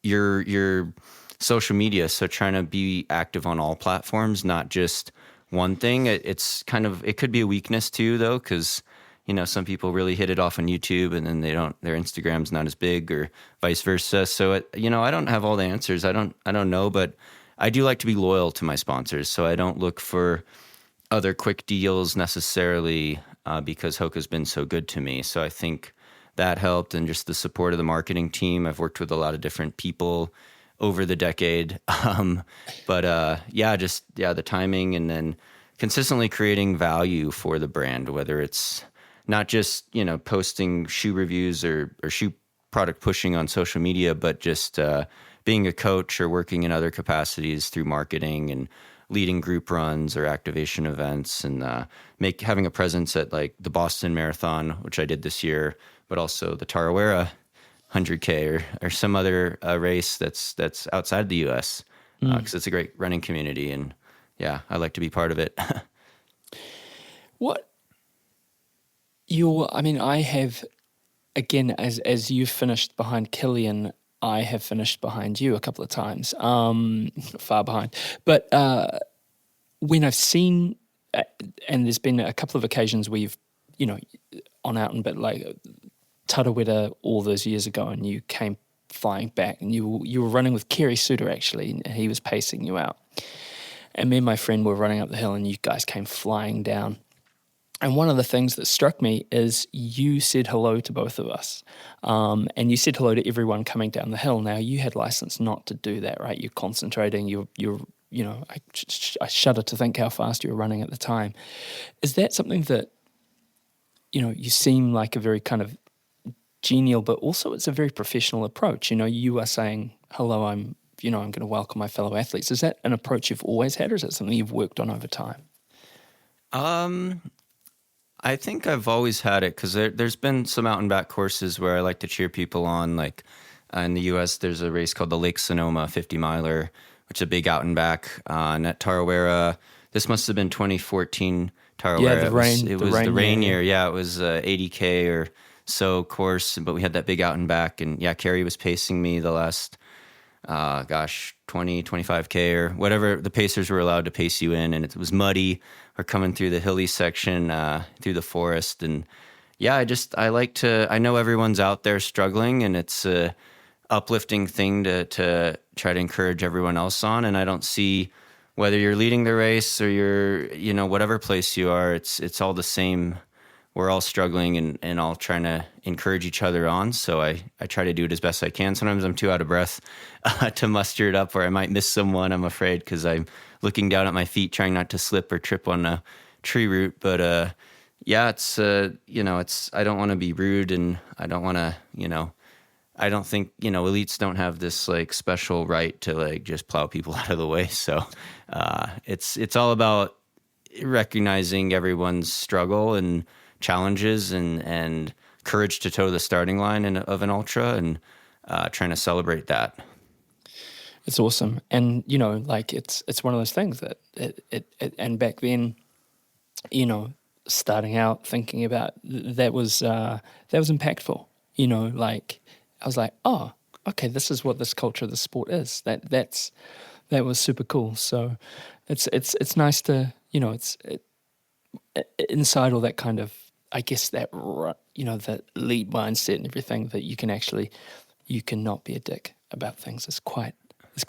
your social media. So trying to be active on all platforms, not just one thing. It could be a weakness too, though, because some people really hit it off on YouTube and then their Instagram's not as big, or vice versa. So I don't have all the answers. I don't know, but I do like to be loyal to my sponsors. So I don't look for other quick deals necessarily because Hoka's been so good to me. So I think that helped, and just the support of the marketing team. I've worked with a lot of different people over the decade. The timing, and then consistently creating value for the brand, whether it's not just, posting shoe reviews or shoe product pushing on social media, but just being a coach or working in other capacities through marketing and leading group runs or activation events, and having a presence at like the Boston Marathon, which I did this year, but also the Tarawera 100K or some other race that's outside the U.S. Because it's a great running community, and yeah, I like to be part of it. I have, again, as you've finished behind Killian, I have finished behind you a couple of times, far behind. But when I've seen, and there's been a couple of occasions where you've, on out and bit like Tarawera all those years ago, and you came flying back, and you were running with Kerry Suter actually, and he was pacing you out. And me and my friend were running up the hill, and you guys came flying down. And one of the things that struck me is you said hello to both of us, and you said hello to everyone coming down the hill. Now, you had license not to do that, right? You're concentrating. I shudder to think how fast you were running at the time. Is that something that, you seem like a very kind of genial, but also it's a very professional approach. You are saying, hello, I'm going to welcome my fellow athletes. Is that an approach you've always had, or is it something you've worked on over time? I think I've always had it, because there's been some out and back courses where I like to cheer people on. Like in the U.S., there's a race called the Lake Sonoma 50 miler, which is a big out and back. And at Tarawera, this must have been 2014 Tarawera. Yeah, it was the rain year. Yeah, it was 80K or so course, but we had that big out and back. And yeah, Kerry was pacing me the last, 20, 25K or whatever the pacers were allowed to pace you in. And it was muddy. Or coming through the hilly section, through the forest. And yeah, I know everyone's out there struggling, and it's a uplifting thing to try to encourage everyone else on. And I don't see, whether you're leading the race or you're, whatever place you are, it's all the same. We're all struggling and all trying to encourage each other on. So I try to do it as best I can. Sometimes I'm too out of breath to muster it up, or I might miss someone, I'm afraid, because I'm looking down at my feet, trying not to slip or trip on a tree root. But it's I don't want to be rude, and I don't want to, I don't think, elites don't have this like special right to like just plow people out of the way. So it's all about recognizing everyone's struggle and challenges and courage to toe the starting line of an ultra and trying to celebrate that. It's awesome. And, like it's one of those things that it and back then, starting out thinking about that was impactful, like I was like, oh, okay, this is what this culture of the sport is. That was super cool. So it's nice to, inside all that kind of, I guess that, that elite mindset and everything that you can not be a dick about things is quite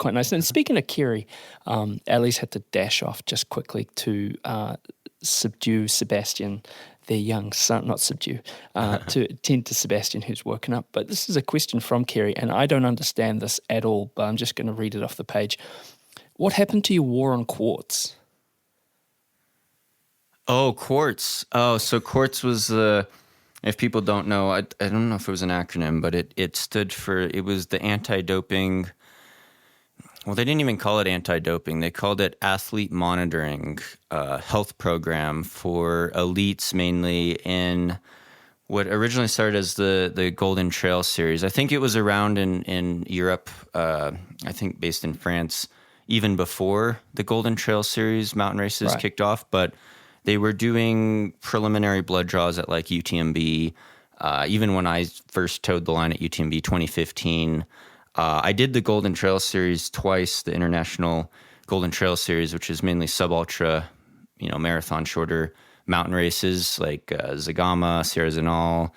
nice. And speaking of Kerry, Ali's had to dash off just quickly to subdue Sebastian, their young son, not subdue, to attend to Sebastian who's woken up. But this is a question from Kerry, and I don't understand this at all, but I'm just going to read it off the page. What happened to your war on quartz? Oh, quartz. Oh, so quartz was if people don't know, I don't know if it was an acronym, but it stood for, it was the anti-doping. Well, they didn't even call it anti-doping. They called it athlete monitoring health program for elites, mainly in what originally started as the Golden Trail Series. I think it was around in Europe, I think based in France, even before the Golden Trail Series mountain races kicked off. But they were doing preliminary blood draws at like UTMB. Even when I first towed the line at UTMB 2015, I did the Golden Trail Series twice, the International Golden Trail Series, which is mainly sub-ultra, marathon, shorter mountain races like Zagama, Sierra Zinal.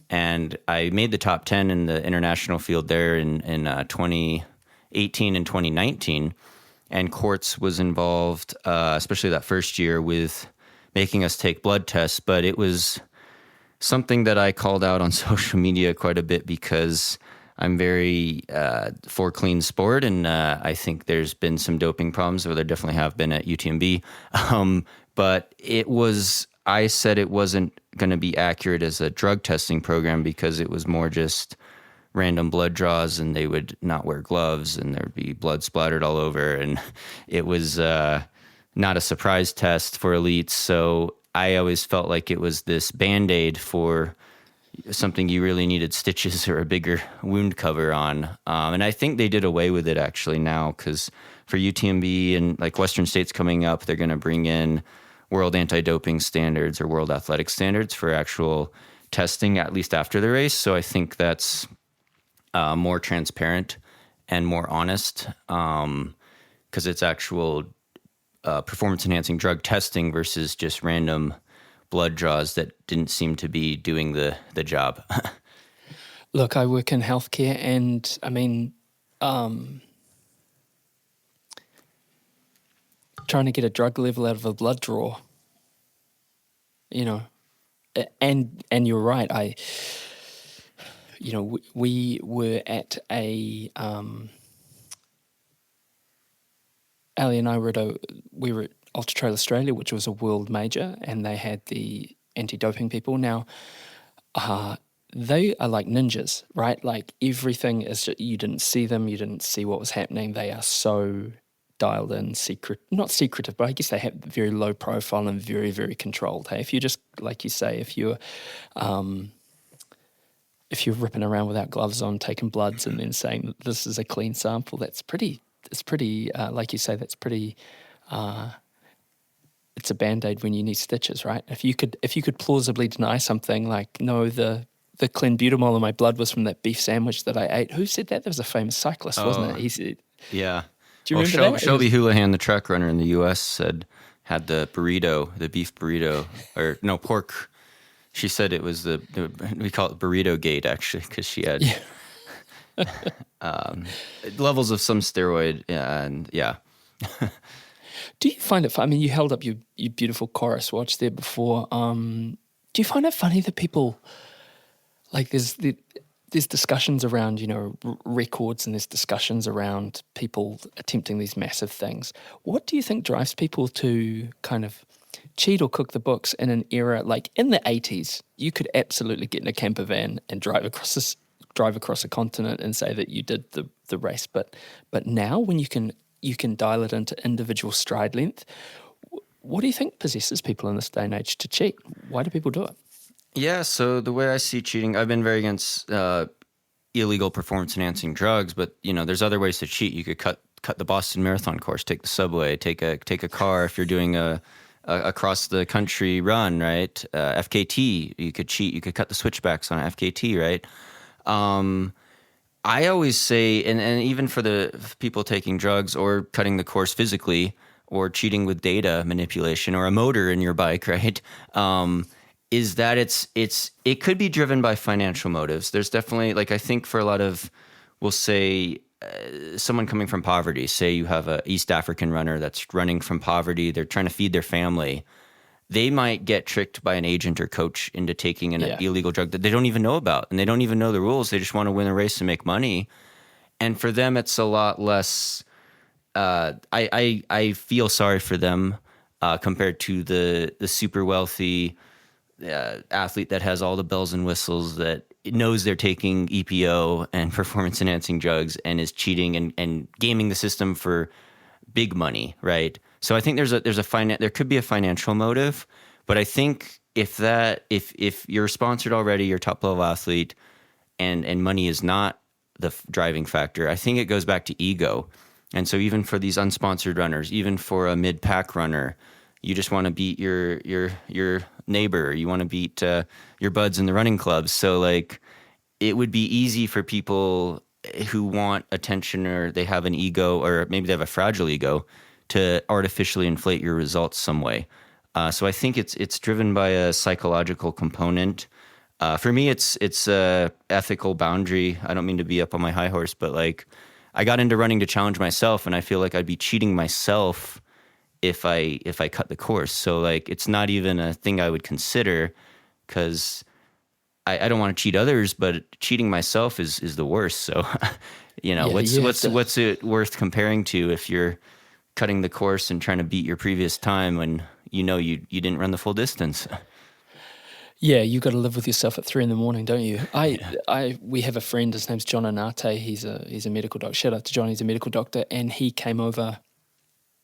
And I made the top 10 in the international field there in 2018 and 2019. And Quartz was involved, especially that first year, with making us take blood tests. But it was something that I called out on social media quite a bit because I'm very for clean sport, and I think there's been some doping problems, or there definitely have been at UTMB. But I said it wasn't going to be accurate as a drug testing program because it was more just random blood draws, and they would not wear gloves, and there'd be blood splattered all over, and it was not a surprise test for elites. So I always felt like it was this Band-Aid for something you really needed stitches or a bigger wound cover on. And I think they did away with it actually now, because for UTMB and like Western States coming up, they're going to bring in world anti-doping standards or world athletic standards for actual testing, at least after the race. So I think that's more transparent and more honest, because it's actual performance-enhancing drug testing versus just random blood draws that didn't seem to be doing the job. Look, I work in healthcare, and I mean, trying to get a drug level out of a blood draw, and you're right. We were at a, Ali and I were at Ultra Trail Australia, which was a world major, and they had the anti-doping people. Now, they are like ninjas, right? Like everything is just, you didn't see them, you didn't see what was happening. They are so dialed in, not secretive, but I guess they have very low profile and very, very controlled. Hey, if you just, like you say, if you're ripping around without gloves on, taking bloods and then saying that this is a clean sample, it's pretty, like you say, that's pretty, it's a Band-Aid when you need stitches, right? If you could plausibly deny something like, no, the clenbuterol in my blood was from that beef sandwich that I ate. Who said that? There was a famous cyclist, wasn't it? He said, yeah. Do you remember that? Shelby Houlihan, the track runner in the U.S., had the beef burrito, or no, pork. She said it was we call it burrito gate, actually, because she had levels of some steroid, and yeah. Do you find it fun? I mean, you held up your beautiful chorus watch there before. Do you find it funny that people, like there's discussions around, records, and there's discussions around people attempting these massive things. What do you think drives people to kind of cheat or cook the books in an era like in the 80s? You could absolutely get in a camper van and drive across drive across a continent and say that you did the race. But now when you can dial it into individual stride length, what do you think possesses people in this day and age to cheat? Why do people do it? Yeah, so the way I see cheating, I've been very against illegal performance-enhancing drugs, but there's other ways to cheat. You could cut the Boston Marathon course, take the subway, take a car if you're doing a across the country run, right? FKT, you could cheat. You could cut the switchbacks on FKT, right? I always say, and even for the people taking drugs or cutting the course physically or cheating with data manipulation or a motor in your bike, right? Is that it could be driven by financial motives. There's definitely, like, I think for a lot of, we'll say, someone coming from poverty, say you have a East African runner that's running from poverty, they're trying to feed their family. They might get tricked by an agent or coach into taking an illegal drug that they don't even know about, and they don't even know the rules. They just want to win a race and make money. And for them, it's a lot less. I feel sorry for them compared to the super wealthy athlete that has all the bells and whistles, that knows they're taking EPO and performance enhancing drugs and is cheating and gaming the system for big money, right? So I think there could be a financial motive, but I think if you're sponsored already, you're a top level athlete, and money is not the driving factor, I think it goes back to ego. And so even for these unsponsored runners, even for a mid pack runner, you just want to beat your neighbor, you want to beat your buds in the running clubs. So like, it would be easy for people who want attention, or they have an ego, or maybe they have a fragile ego, to artificially inflate your results some way. So I think it's driven by a psychological component. For me, it's a ethical boundary. I don't mean to be up on my high horse, but like, I got into running to challenge myself, and I feel like I'd be cheating myself if I cut the course. So like, it's not even a thing I would consider, because I don't want to cheat others, but cheating myself is the worst. So, what's it worth comparing to if you're cutting the course and trying to beat your previous time when you didn't run the full distance? Yeah, you got to live with yourself at 3 a.m, don't you? We have a friend. His name's John Anate. He's a medical doctor. Shout out to John. He's a medical doctor, and he came over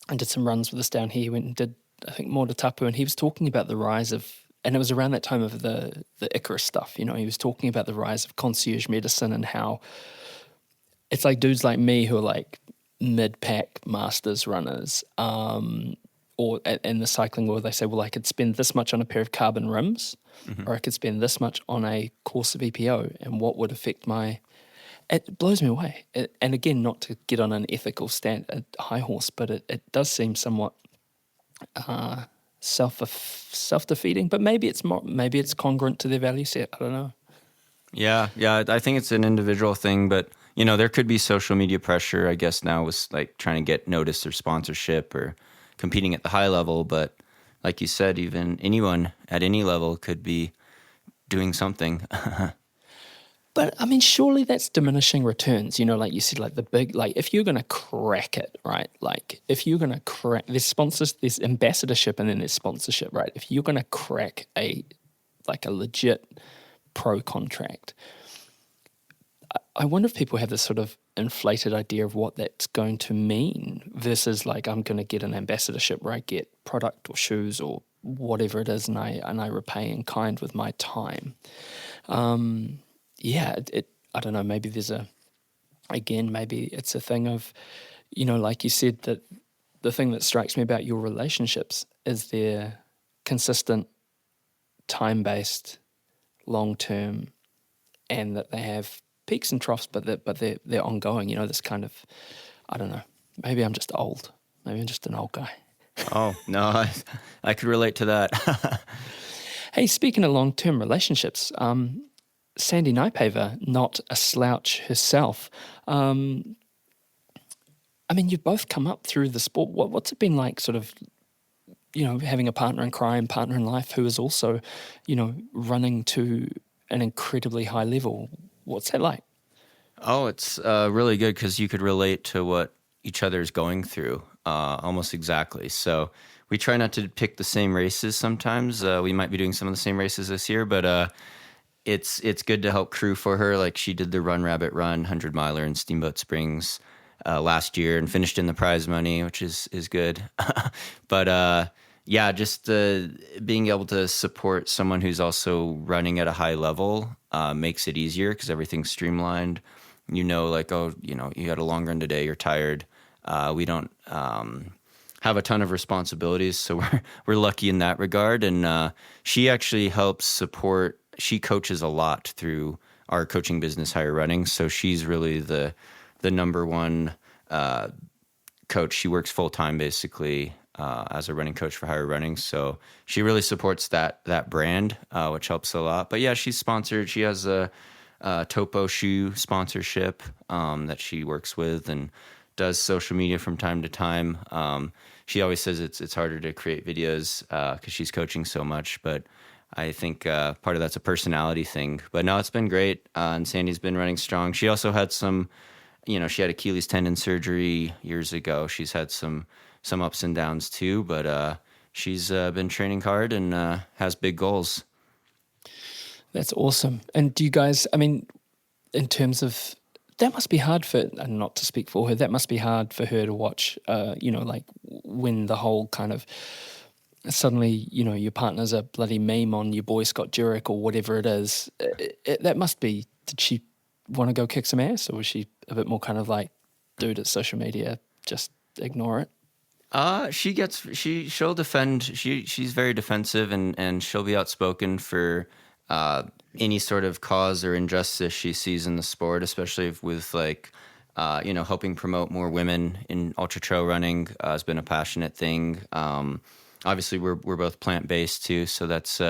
and did some runs with us down here. He went and did, I think, more to Tapu, and he was talking about the rise of, and it was around that time of the Icarus stuff. He was talking about the rise of concierge medicine and how it's like dudes like me who are like mid-pack masters runners, or in the cycling world, they say, well, I could spend this much on a pair of carbon rims, or I could spend this much on a course of EPO, and what would affect my... It blows me away. And again, not to get on an ethical high horse, but it does seem somewhat self-defeating, but maybe it's congruent to their value set. I don't know. Yeah, I think it's an individual thing, but there could be social media pressure, I guess, now with like trying to get noticed or sponsorship or competing at the high level. But like you said, even anyone at any level could be doing something. But I mean, surely that's diminishing returns. Like you said, like the big, like if you're going to crack it, right? Like if you're going to crack, there's sponsors, there's ambassadorship, and then there's sponsorship, right? If you're going to crack a legit pro contract, I wonder if people have this sort of inflated idea of what that's going to mean versus like, I'm going to get an ambassadorship where I get product or shoes or whatever it is, and I repay in kind with my time. I don't know, maybe maybe it's a thing of, like you said, that the thing that strikes me about your relationships is they're consistent, time-based, long-term, and that they have peaks and troughs, but they're ongoing. This kind of, I don't know, maybe I'm just old. Maybe I'm just an old guy. Oh, no, I could relate to that. Hey, speaking of long-term relationships, Sandy Nypaver, not a slouch herself. I mean, you've both come up through the sport. What's it been like, sort of, having a partner in crime, partner in life who is also, running to an incredibly high level? What's that like? Oh, it's really good because you could relate to what each other is going through almost exactly. So we try not to pick the same races sometimes. We might be doing some of the same races this year, but it's good to help crew for her. Like she did the Run Rabbit Run 100-miler in Steamboat Springs last year and finished in the prize money, which is good. But yeah, just being able to support someone who's also running at a high level makes it easier because everything's streamlined. Like, oh, you had a long run today, you're tired. We don't have a ton of responsibilities, so we're lucky in that regard. And she actually helps support. She coaches a lot through our coaching business, Higher Running. So she's really the number one coach. She works full time basically as a running coach for Higher Running. So she really supports that brand, which helps a lot. But yeah, she's sponsored. She has a Topo shoe sponsorship that she works with and does social media from time to time. She always says it's harder to create videos because she's coaching so much, but I think part of that's a personality thing. But no, it's been great, and Sandy's been running strong. She also had some, she had Achilles tendon surgery years ago. She's had some ups and downs too, but she's been training hard and has big goals. That's awesome. And do you guys, I mean, in terms of, that must be hard for, and not to speak for her, that must be hard for her to watch, like when the whole kind of, suddenly, your partner's a bloody meme on your Boy Scott Jurek or whatever it is. That must be, did she want to go kick some ass, or was she a bit more kind of like, dude, it's social media, just ignore it? She'll defend, she's very defensive and she'll be outspoken for any sort of cause or injustice she sees in the sport, especially with like, helping promote more women in ultra trail running has been a passionate thing. Obviously we're both plant-based too, so that's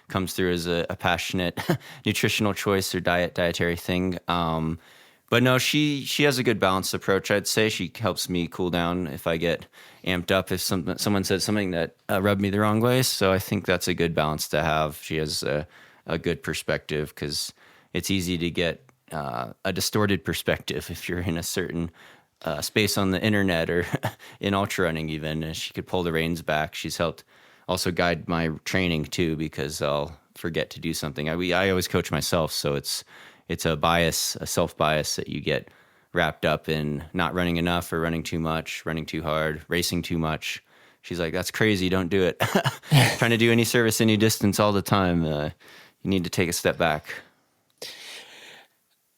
comes through as a passionate nutritional choice or dietary thing. But no, she has a good balanced approach. I'd say she helps me cool down if I get amped up, if someone says something that rubbed me the wrong way. So I think that's a good balance to have. She has a good perspective because it's easy to get a distorted perspective if you're in a certain space on the internet or in ultra running even. She could pull the reins back. She's helped also guide my training too, because I'll forget to do something. I always coach myself, so it's a bias, a self-bias that you get wrapped up in not running enough or running too much, running too hard, racing too much. She's like, that's crazy, don't do it. Trying to do any service, any distance all the time. You need to take a step back.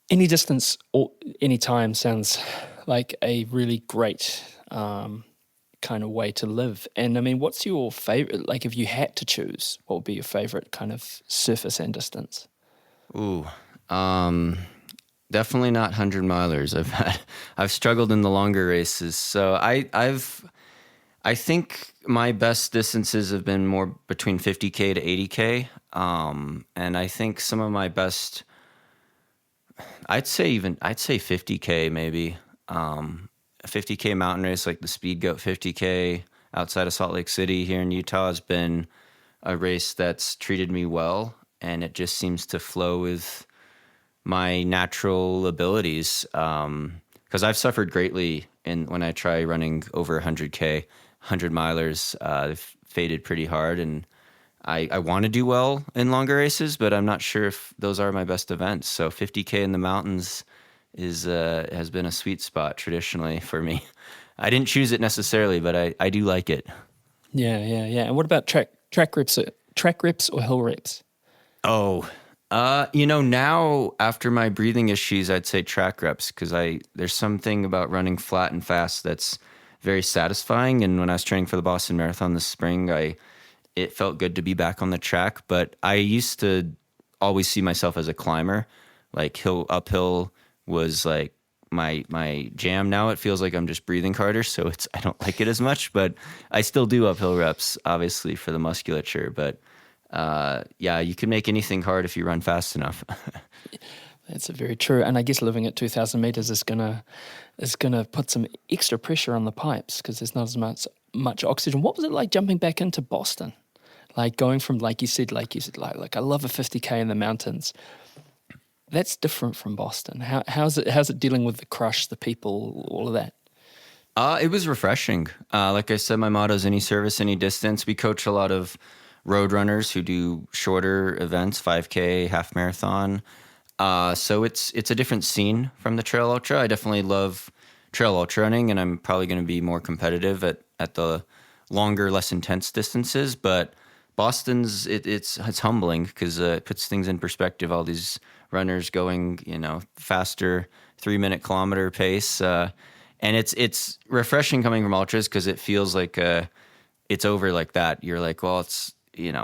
Any distance or any time sounds like a really great kind of way to live. And I mean, what's your favorite, like if you had to choose, what would be your favorite kind of surface and distance? Ooh, definitely not 100-milers. I've struggled in the longer races. So I think my best distances have been more between 50K to 80K. And I think some of my best, I'd say 50K maybe. A 50K mountain race like the Speed Goat 50K outside of Salt Lake City here in Utah has been a race that's treated me well, and it just seems to flow with my natural abilities. Because I've suffered greatly when I try running over 100K, 100-milers, they've faded pretty hard, and I want to do well in longer races, but I'm not sure if those are my best events. So 50K in the mountains has been a sweet spot traditionally for me. I didn't choose it necessarily, but I do like it. Yeah. And what about track reps or hill reps? Oh, now after my breathing issues, I'd say track reps, because there's something about running flat and fast that's very satisfying. And when I was training for the Boston Marathon this spring, it felt good to be back on the track. But I used to always see myself as a climber, like uphill was like my jam. Now it feels like I'm just breathing harder, so I don't like it as much, but I still do uphill reps, obviously, for the musculature. But yeah, you can make anything hard if you run fast enough. That's very true. And I guess living at 2,000 meters is gonna put some extra pressure on the pipes because there's not as much oxygen. What was it like jumping back into Boston? Like going from, like you said, like I love a 50K in the mountains. That's different from Boston. How's it dealing with the crush, the people, all of that? It was refreshing. Like I said, my motto is any service, any distance. We coach a lot of road runners who do shorter events, 5K, half marathon. So it's a different scene from the trail ultra. I definitely love trail ultra running, and I'm probably going to be more competitive at the longer, less intense distances. But Boston's it's humbling because it puts things in perspective. All these runners going, faster 3-minute kilometer pace, and it's refreshing coming from ultras because it feels like it's over like that. You're like, well, it's.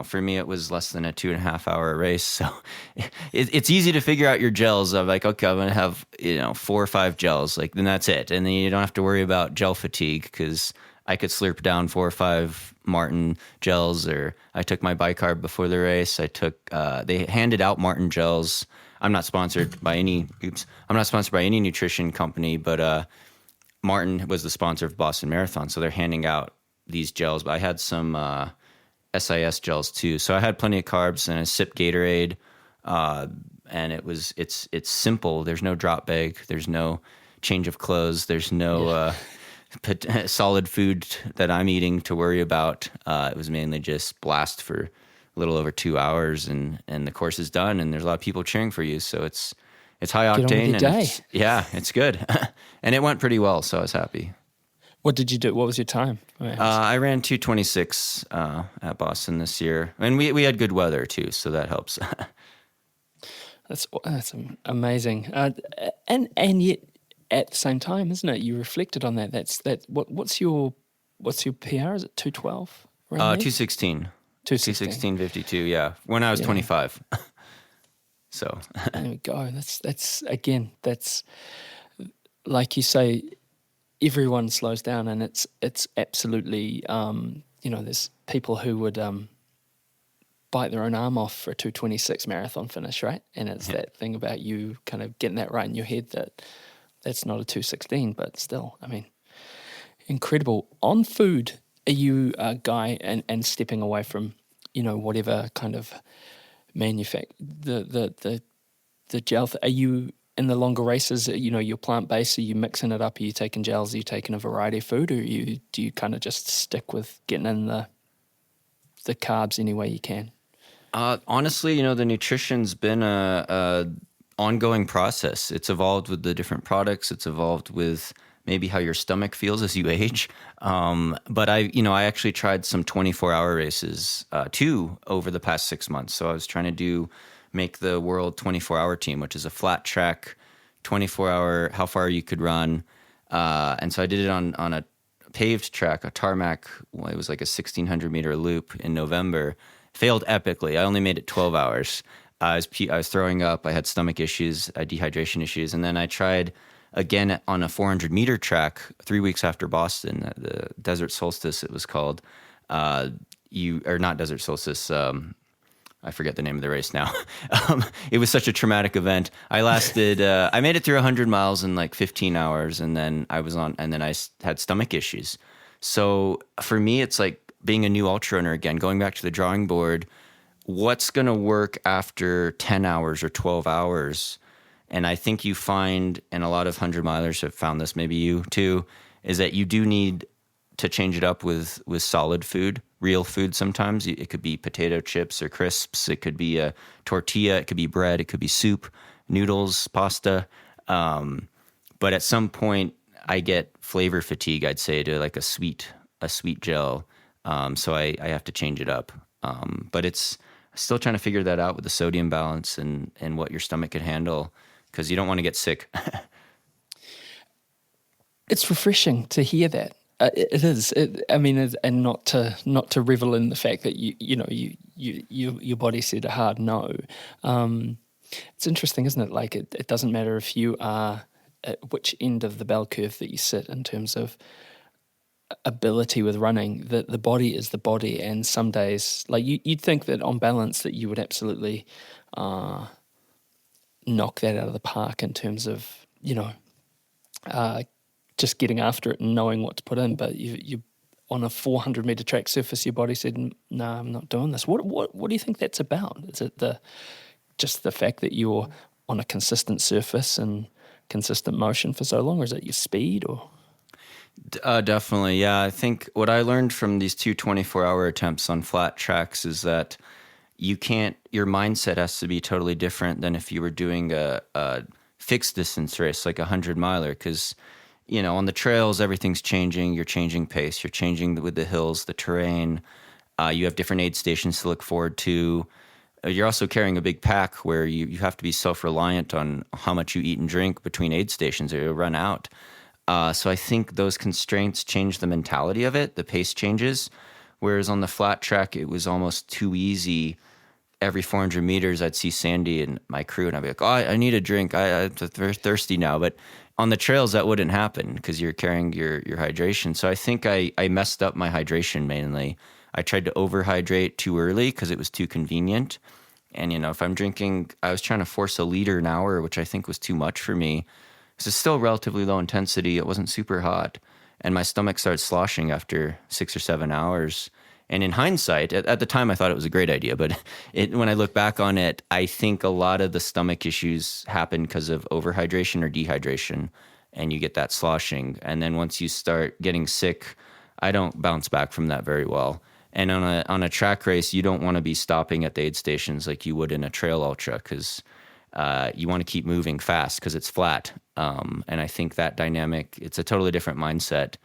For me, it was less than a 2.5-hour race. So it's easy to figure out your gels of like, okay, I'm going to have, 4 or 5 gels. Like, then that's it. And then you don't have to worry about gel fatigue because I could slurp down 4 or 5 Martin gels, or I took my bicarb before the race. They handed out Martin gels. I'm not sponsored by any nutrition company, but Martin was the sponsor of Boston Marathon. So they're handing out these gels, but I had some, SIS gels too. So I had plenty of carbs and I sipped Gatorade. And it's simple. There's no drop bag. There's no change of clothes. There's no solid food that I'm eating to worry about. It was mainly just blast for a little over 2 hours and the course is done and there's a lot of people cheering for you. So it's high octane and it's good. And it went pretty well. So I was happy. What did you do? What was your time? I ran 2:26 at Boston this year, and we had good weather too, so that helps. That's amazing, and yet at the same time, isn't it? You reflected on that. What's your PR? Is it 2:12? 2:16. 2:16:52. Yeah, when I was 25. So there we go. That's like you say. Everyone slows down, and it's absolutely there's people who would bite their own arm off for a 2:26 marathon finish, right? And it's that thing about you kind of getting that right in your head that's not a 2:16, but still, I mean, incredible. On food, are you a guy and stepping away from whatever kind of the gel? Are you in the longer races, you're plant-based, are you mixing it up? Are you taking gels? Are you taking a variety of food? Or do you kind of just stick with getting in the carbs any way you can? Honestly, the nutrition's been a ongoing process. It's evolved with the different products. It's evolved with maybe how your stomach feels as you age. But I actually tried some 24-hour races too over the past 6 months. So I was trying to make the world 24-hour team, which is a flat track, 24-hour, how far you could run. And so I did it on a paved track, a tarmac. Well, it was like a 1,600 meter loop in November. Failed epically. I only made it 12 hours. I was throwing up. I had stomach issues, dehydration issues. And then I tried again on a 400 meter track 3 weeks after Boston, the Desert Solstice it was called. Not Desert Solstice, I forget the name of the race now. It was such a traumatic event. I made it through 100 miles in like 15 hours, and then I had stomach issues. So for me, it's like being a new ultra runner again, going back to the drawing board. What's going to work after 10 hours or 12 hours? And I think you find, and a lot of 100-milers have found this, maybe you too, is that you do need to change it up with solid food, real food sometimes. It could be potato chips or crisps. It could be a tortilla. It could be bread. It could be soup, noodles, pasta. But at some point, I get flavor fatigue, I'd say, to like a sweet gel. So I have to change it up. But it's still trying to figure that out with the sodium balance and what your stomach can handle, because you don't want to get sick. It's refreshing to hear that. It is. And not to revel in the fact that your body said a hard no. It's interesting, isn't it? Like it doesn't matter if you are at which end of the bell curve that you sit in terms of ability with running. The body is the body, and some days, like you'd think that on balance that you would absolutely knock that out of the park in terms of just getting after it and knowing what to put in. But you on a 400 meter track surface, your body said, "No, I'm not doing this." What do you think that's about? Is it just the fact that you're on a consistent surface and consistent motion for so long, or is it your speed? Or Definitely. Yeah. I think what I learned from these two 24-hour attempts on flat tracks is that your mindset has to be totally different than if you were doing a fixed distance race, like a 100-miler. Because, on the trails, everything's changing. You're changing pace. You're changing with the hills, the terrain. You have different aid stations to look forward to. You're also carrying a big pack where you have to be self-reliant on how much you eat and drink between aid stations or you'll run out. So I think those constraints change the mentality of it. The pace changes. Whereas on the flat track, it was almost too easy. Every 400 meters, I'd see Sandy and my crew, and I'd be like, "Oh, I need a drink. I'm very thirsty now." But on the trails, that wouldn't happen because you're carrying your hydration. So I think I messed up my hydration mainly. I tried to overhydrate too early because it was too convenient. And, if I'm drinking, I was trying to force a liter an hour, which I think was too much for me. Because it's still relatively low intensity. It wasn't super hot. And my stomach started sloshing after 6 or 7 hours. And in hindsight, at the time, I thought it was a great idea. But when I look back on it, I think a lot of the stomach issues happen because of overhydration or dehydration. And you get that sloshing. And then once you start getting sick, I don't bounce back from that very well. And on a track race, you don't want to be stopping at the aid stations like you would in a trail ultra because you want to keep moving fast because it's flat. And I think that dynamic, it's a totally different mindset.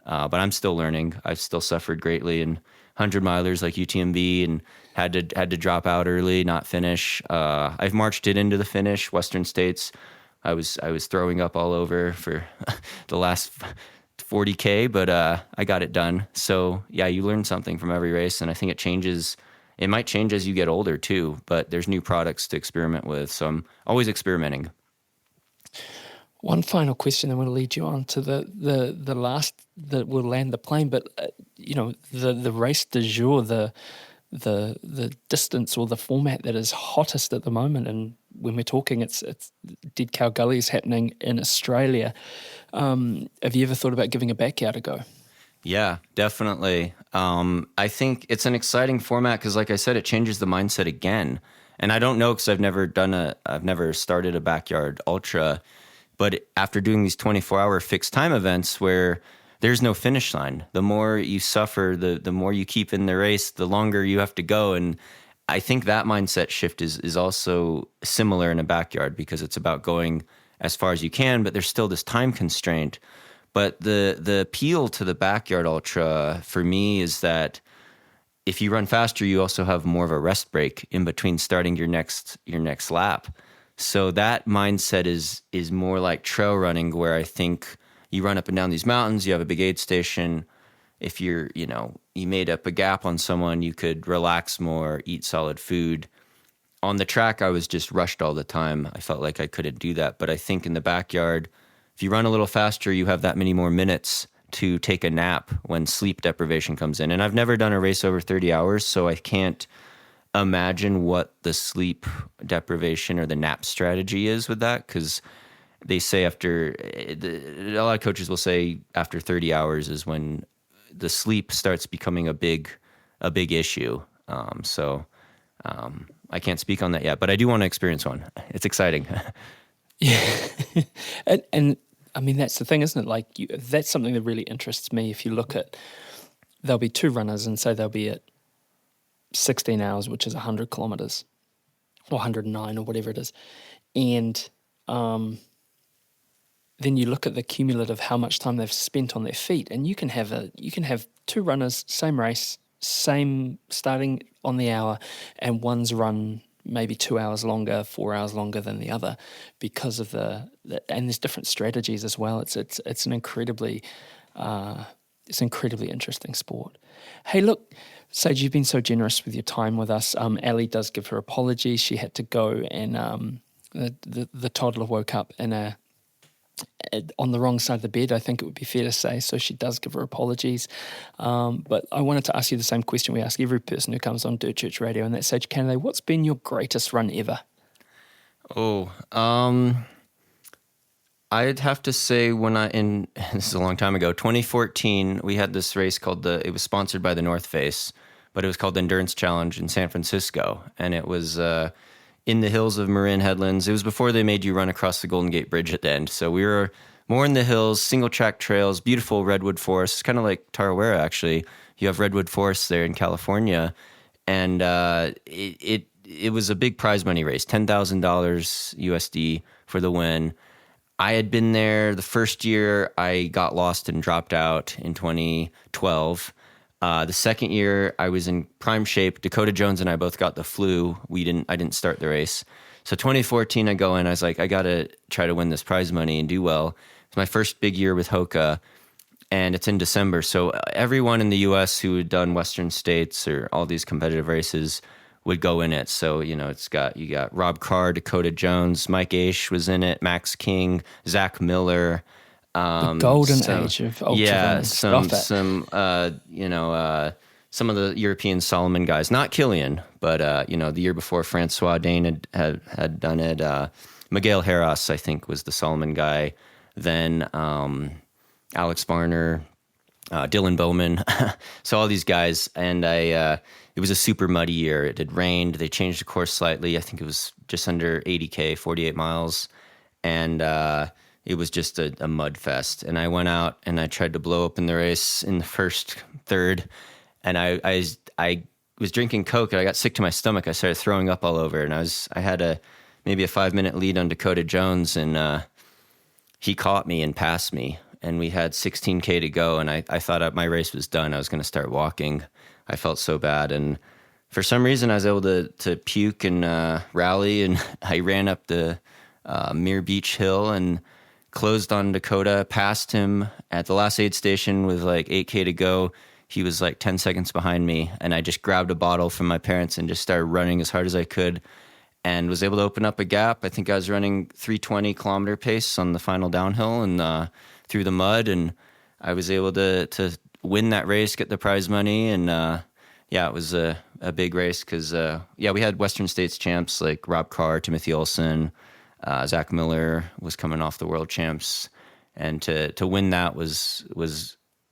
But I'm still learning. I've still suffered greatly in 100-milers like UTMB and had to drop out early, not finish. I've marched it into the finish, Western States. I was throwing up all over for the last 40K, but I got it done. So yeah, you learn something from every race, and I think it changes. It might change as you get older too, but there's new products to experiment with. So I'm always experimenting. One final question, then we'll lead you on to the last that will land the plane. But the race du jour, the distance or the format that is hottest at the moment, and when we're talking, it's Dead Cow Gully is happening in Australia. Have you ever thought about giving a backyard a go? Yeah, definitely. I think it's an exciting format because, like I said, it changes the mindset again. And I don't know because I've never started a backyard ultra. But after doing these 24-hour fixed time events where there's no finish line, the more you suffer, the more you keep in the race, the longer you have to go. And I think that mindset shift is also similar in a backyard because it's about going as far as you can, but there's still this time constraint. But the appeal to the backyard ultra for me is that if you run faster, you also have more of a rest break in between starting your next lap. So that mindset is more like trail running, where I think you run up and down these mountains, you have a big aid station. If you made up a gap on someone, you could relax more, eat solid food. On the track, I was just rushed all the time. I felt like I couldn't do that. But I think in the backyard, if you run a little faster, you have that many more minutes to take a nap when sleep deprivation comes in. And I've never done a race over 30 hours, so I can't imagine what the sleep deprivation or the nap strategy is with that, because they say a lot of coaches will say after 30 hours is when the sleep starts becoming a big issue. I can't speak on that yet, but I do want to experience one. It's exciting. Yeah. and I mean, that's the thing, isn't it? Like, that's something that really interests me. If you look at, there'll be two runners and say they'll be at 16 hours, which is 100 kilometers or 109 or whatever it is. And then you look at the cumulative, how much time they've spent on their feet, and you can have two runners, same race, same starting on the hour, and one's run maybe 2 hours longer, 4 hours longer than the other because of and there's different strategies as well. It's an incredibly interesting sport. Hey, look, Sage, you've been so generous with your time with us. Ali does give her apologies. She had to go, and the toddler woke up on the wrong side of the bed, I think it would be fair to say. So she does give her apologies. But I wanted to ask you the same question we ask every person who comes on Dirt Church Radio, and that's, Sage Canaday, what's been your greatest run ever? I'd have to say this is a long time ago, 2014, we had this race it was sponsored by the North Face, but it was called the Endurance Challenge in San Francisco. And it was in the hills of Marin Headlands. It was before they made you run across the Golden Gate Bridge at the end. So we were more in the hills, single track trails, beautiful redwood forests, kind of like Tarawera actually. You have redwood forests there in California, and it was a big prize money race, $10,000 USD for the win. I had been there the first year. I got lost and dropped out in 2012. The second year, I was in prime shape. Dakota Jones and I both got the flu. I didn't start the race. So 2014, I go in. I was like, I got to try to win this prize money and do well. It's my first big year with Hoka, and it's in December. So everyone in the U.S. who had done Western States or all these competitive races would go in it. So, you got Rob Carr, Dakota Jones, Mike Aish was in it, Max King, Zach Miller. The golden age of ultra running. Some of the European Solomon guys, not Killian, but the year before Francois Dane had done it. Miguel Heras, I think, was the Solomon guy. Then Alex Barner, Dylan Bowman. So all these guys, and it was a super muddy year. It had rained. They changed the course slightly. I think it was just under 80K, 48 miles. And it was just a mud fest. And I went out and I tried to blow open the race in the first third. And I was drinking Coke and I got sick to my stomach. I started throwing up all over. And I had maybe a 5-minute lead on Dakota Jones, and he caught me and passed me. And we had 16K to go. And I thought my race was done. I was going to start walking. I felt so bad. And for some reason, I was able to puke and rally. And I ran up the Muir Beach Hill and closed on Dakota, passed him at the last aid station with like 8K to go. He was like 10 seconds behind me, and I just grabbed a bottle from my parents and just started running as hard as I could and was able to open up a gap. I think I was running 320 kilometer pace on the final downhill and through the mud, and I was able to win that race, get the prize money, and it was a big race because, we had Western States champs like Rob Carr, Timothy Olson, Zach Miller was coming off the world champs, and to win that was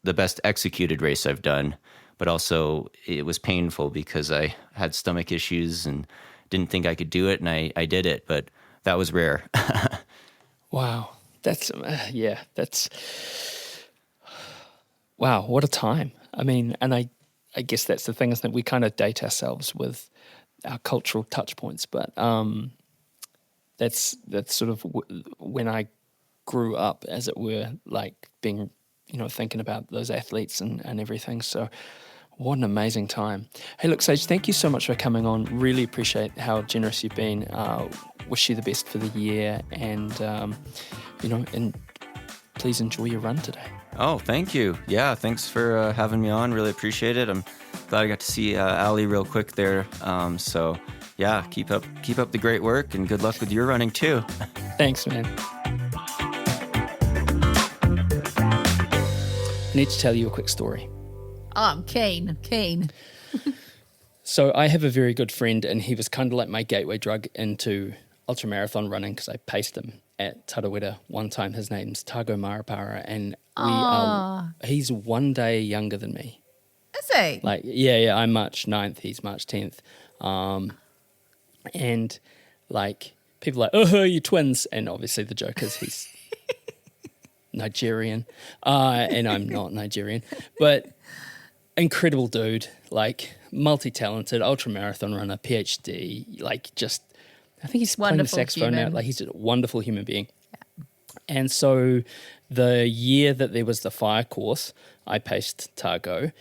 the best executed race I've done. But also it was painful because I had stomach issues and didn't think I could do it, and I did it, but that was rare. Wow. Wow, what a time. I mean, and I guess that's the thing, isn't it? We kind of date ourselves with our cultural touch points, but that's sort of when I grew up, as it were, like being, thinking about those athletes and everything. So what an amazing time. Hey, look, Sage, thank you so much for coming on. Really appreciate how generous you've been. Wish you the best for the year, and, and please enjoy your run today. Oh, thank you. Yeah, thanks for having me on. Really appreciate it. I'm glad I got to see Ali real quick there. Yeah, keep up the great work, and good luck with your running too. Thanks, man. I need to tell you a quick story. Oh, I'm keen. So I have a very good friend, and he was kind of like my gateway drug into ultramarathon running because I paced him at Tarawera one time. His name's Tago Marapara, and he's 1 day younger than me. Is he? Like, yeah, I'm March 9th, he's March 10th. And like people are like, oh, you're twins. And obviously the joke is he's Nigerian, and I'm not Nigerian, but incredible dude, like multi-talented, ultra-marathon runner, PhD, like just, I think he's playing the saxophone now. Like he's a wonderful human being. Yeah. And so the year that there was the fire course, I paced Targo.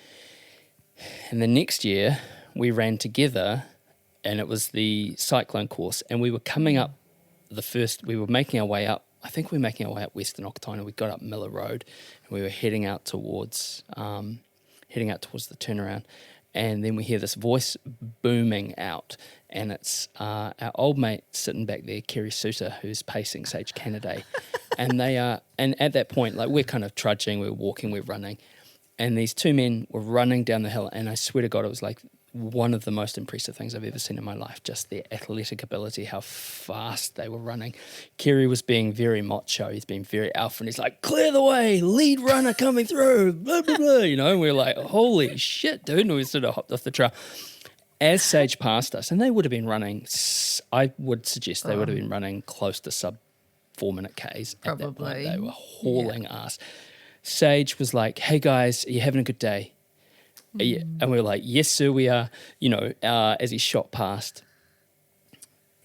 And the next year we ran together, and it was the cyclone course, and we were coming up we were making our way up. I think we were making our way up Western Okataina. We got up Miller Road, and we were heading out towards the turnaround. And then we hear this voice booming out, and it's our old mate sitting back there, Kerry Suter, who's pacing Sage Canaday. And and at that point, like, we're kind of trudging, we're walking, we're running, and these two men were running down the hill, and I swear to God, it was like one of the most impressive things I've ever seen in my life, just their athletic ability, how fast they were running. Kerry was being very macho, he's being very alpha, and he's like, clear the way, lead runner coming through, blah, blah, blah, and we're like, holy shit, dude, and we sort of hopped off the trail. As Sage passed us, and they would have been running, I would suggest they would have been running close to sub 4-minute Ks. At that point. Probably. They were hauling ass. Sage was like, hey guys, are you having a good day? And we were like, yes, sir, we are, as he shot past.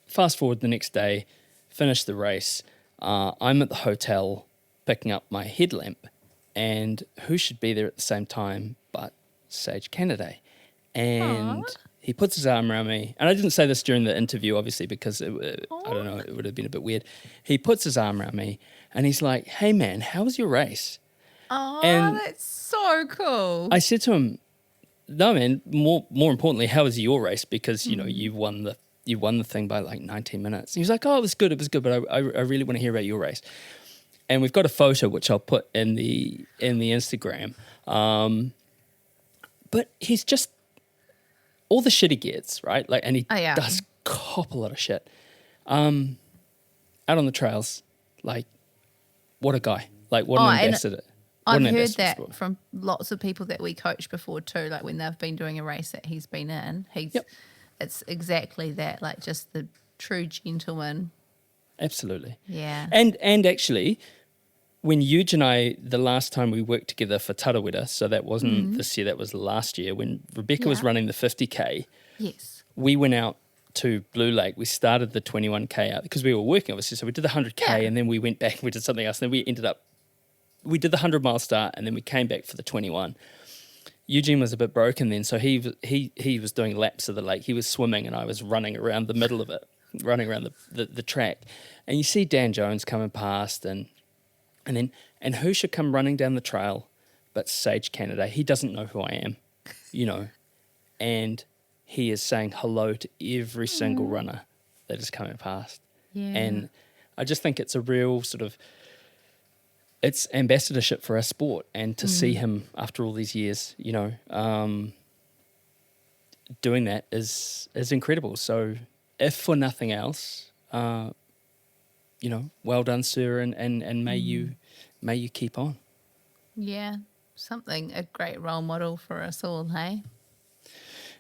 Fast forward the next day, finished the race. I'm at the hotel picking up my headlamp, and who should be there at the same time but Sage Canaday? And he puts his arm around me, and I didn't say this during the interview, obviously, because I don't know, it would have been a bit weird. He puts his arm around me, and he's like, hey man, how was your race? Oh, And that's so cool. I said to him, no man, more importantly, how was your race? Because you won the thing by like 19 minutes. He was like, oh, it was good, but I really want to hear about your race. And we've got a photo which I'll put in the Instagram. But he's just all the shit he gets, right? Like, and he does cop a lot of shit. Out on the trails, like, what a guy! Like, what an ambassador! I've heard that from lots of people that we coach before too. Like when they've been doing a race that he's been in, it's exactly that. Like just the true gentleman. Absolutely. Yeah. And actually, when Huge and I, the last time we worked together for Tarawera, so that wasn't this year, that was last year, when Rebecca was running the 50K, yes, we went out to Blue Lake. We started the 21K out because we were working, obviously. So we did the 100K and then we went back and we did something else. And then we did the 100-mile start and then we came back for the 21. Eugene was a bit broken then, so he was doing laps of the lake. He was swimming and I was running around the middle of it, running around the track. And you see Dan Jones coming past and who should come running down the trail but Sage Canaday. He doesn't know who I am, and he is saying hello to every single runner that is coming past. Yeah. And I just think it's a real sort of, it's ambassadorship for our sport, and to see him after all these years, doing that is incredible. So if for nothing else, well done, sir, and may you keep on. Yeah, a great role model for us all, hey?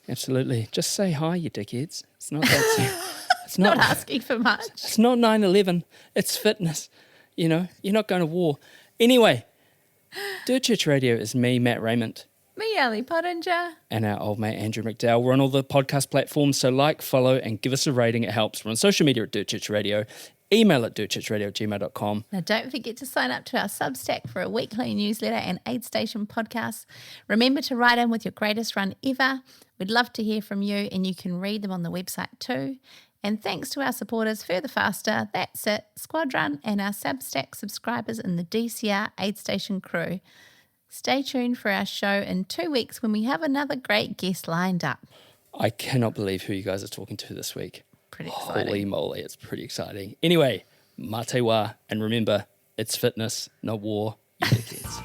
Absolutely. Just say hi, you dickheads. It's not that. It's not asking for much. It's not 9/11. It's fitness. You're not going to war. Anyway, Dirt Church Radio is me, Matt Raymond. Me, Ali Pottinger. And our old mate, Andrew McDowell. We're on all the podcast platforms, so like, follow, and give us a rating. It helps. We're on social media at Dirt Church Radio. Email at dirtchurchradio@gmail.com. Now, don't forget to sign up to our Substack for a weekly newsletter and aid station podcasts. Remember to write in with your greatest run ever. We'd love to hear from you, and you can read them on the website too. And thanks to our supporters, Further Faster, That's It, Squadron, and our Substack subscribers in the DCR aid station crew. Stay tuned for our show in 2 weeks when we have another great guest lined up. I cannot believe who you guys are talking to this week. Pretty exciting. Holy moly, it's pretty exciting. Anyway, mā te wā, and remember, it's fitness, not war, you dickheads.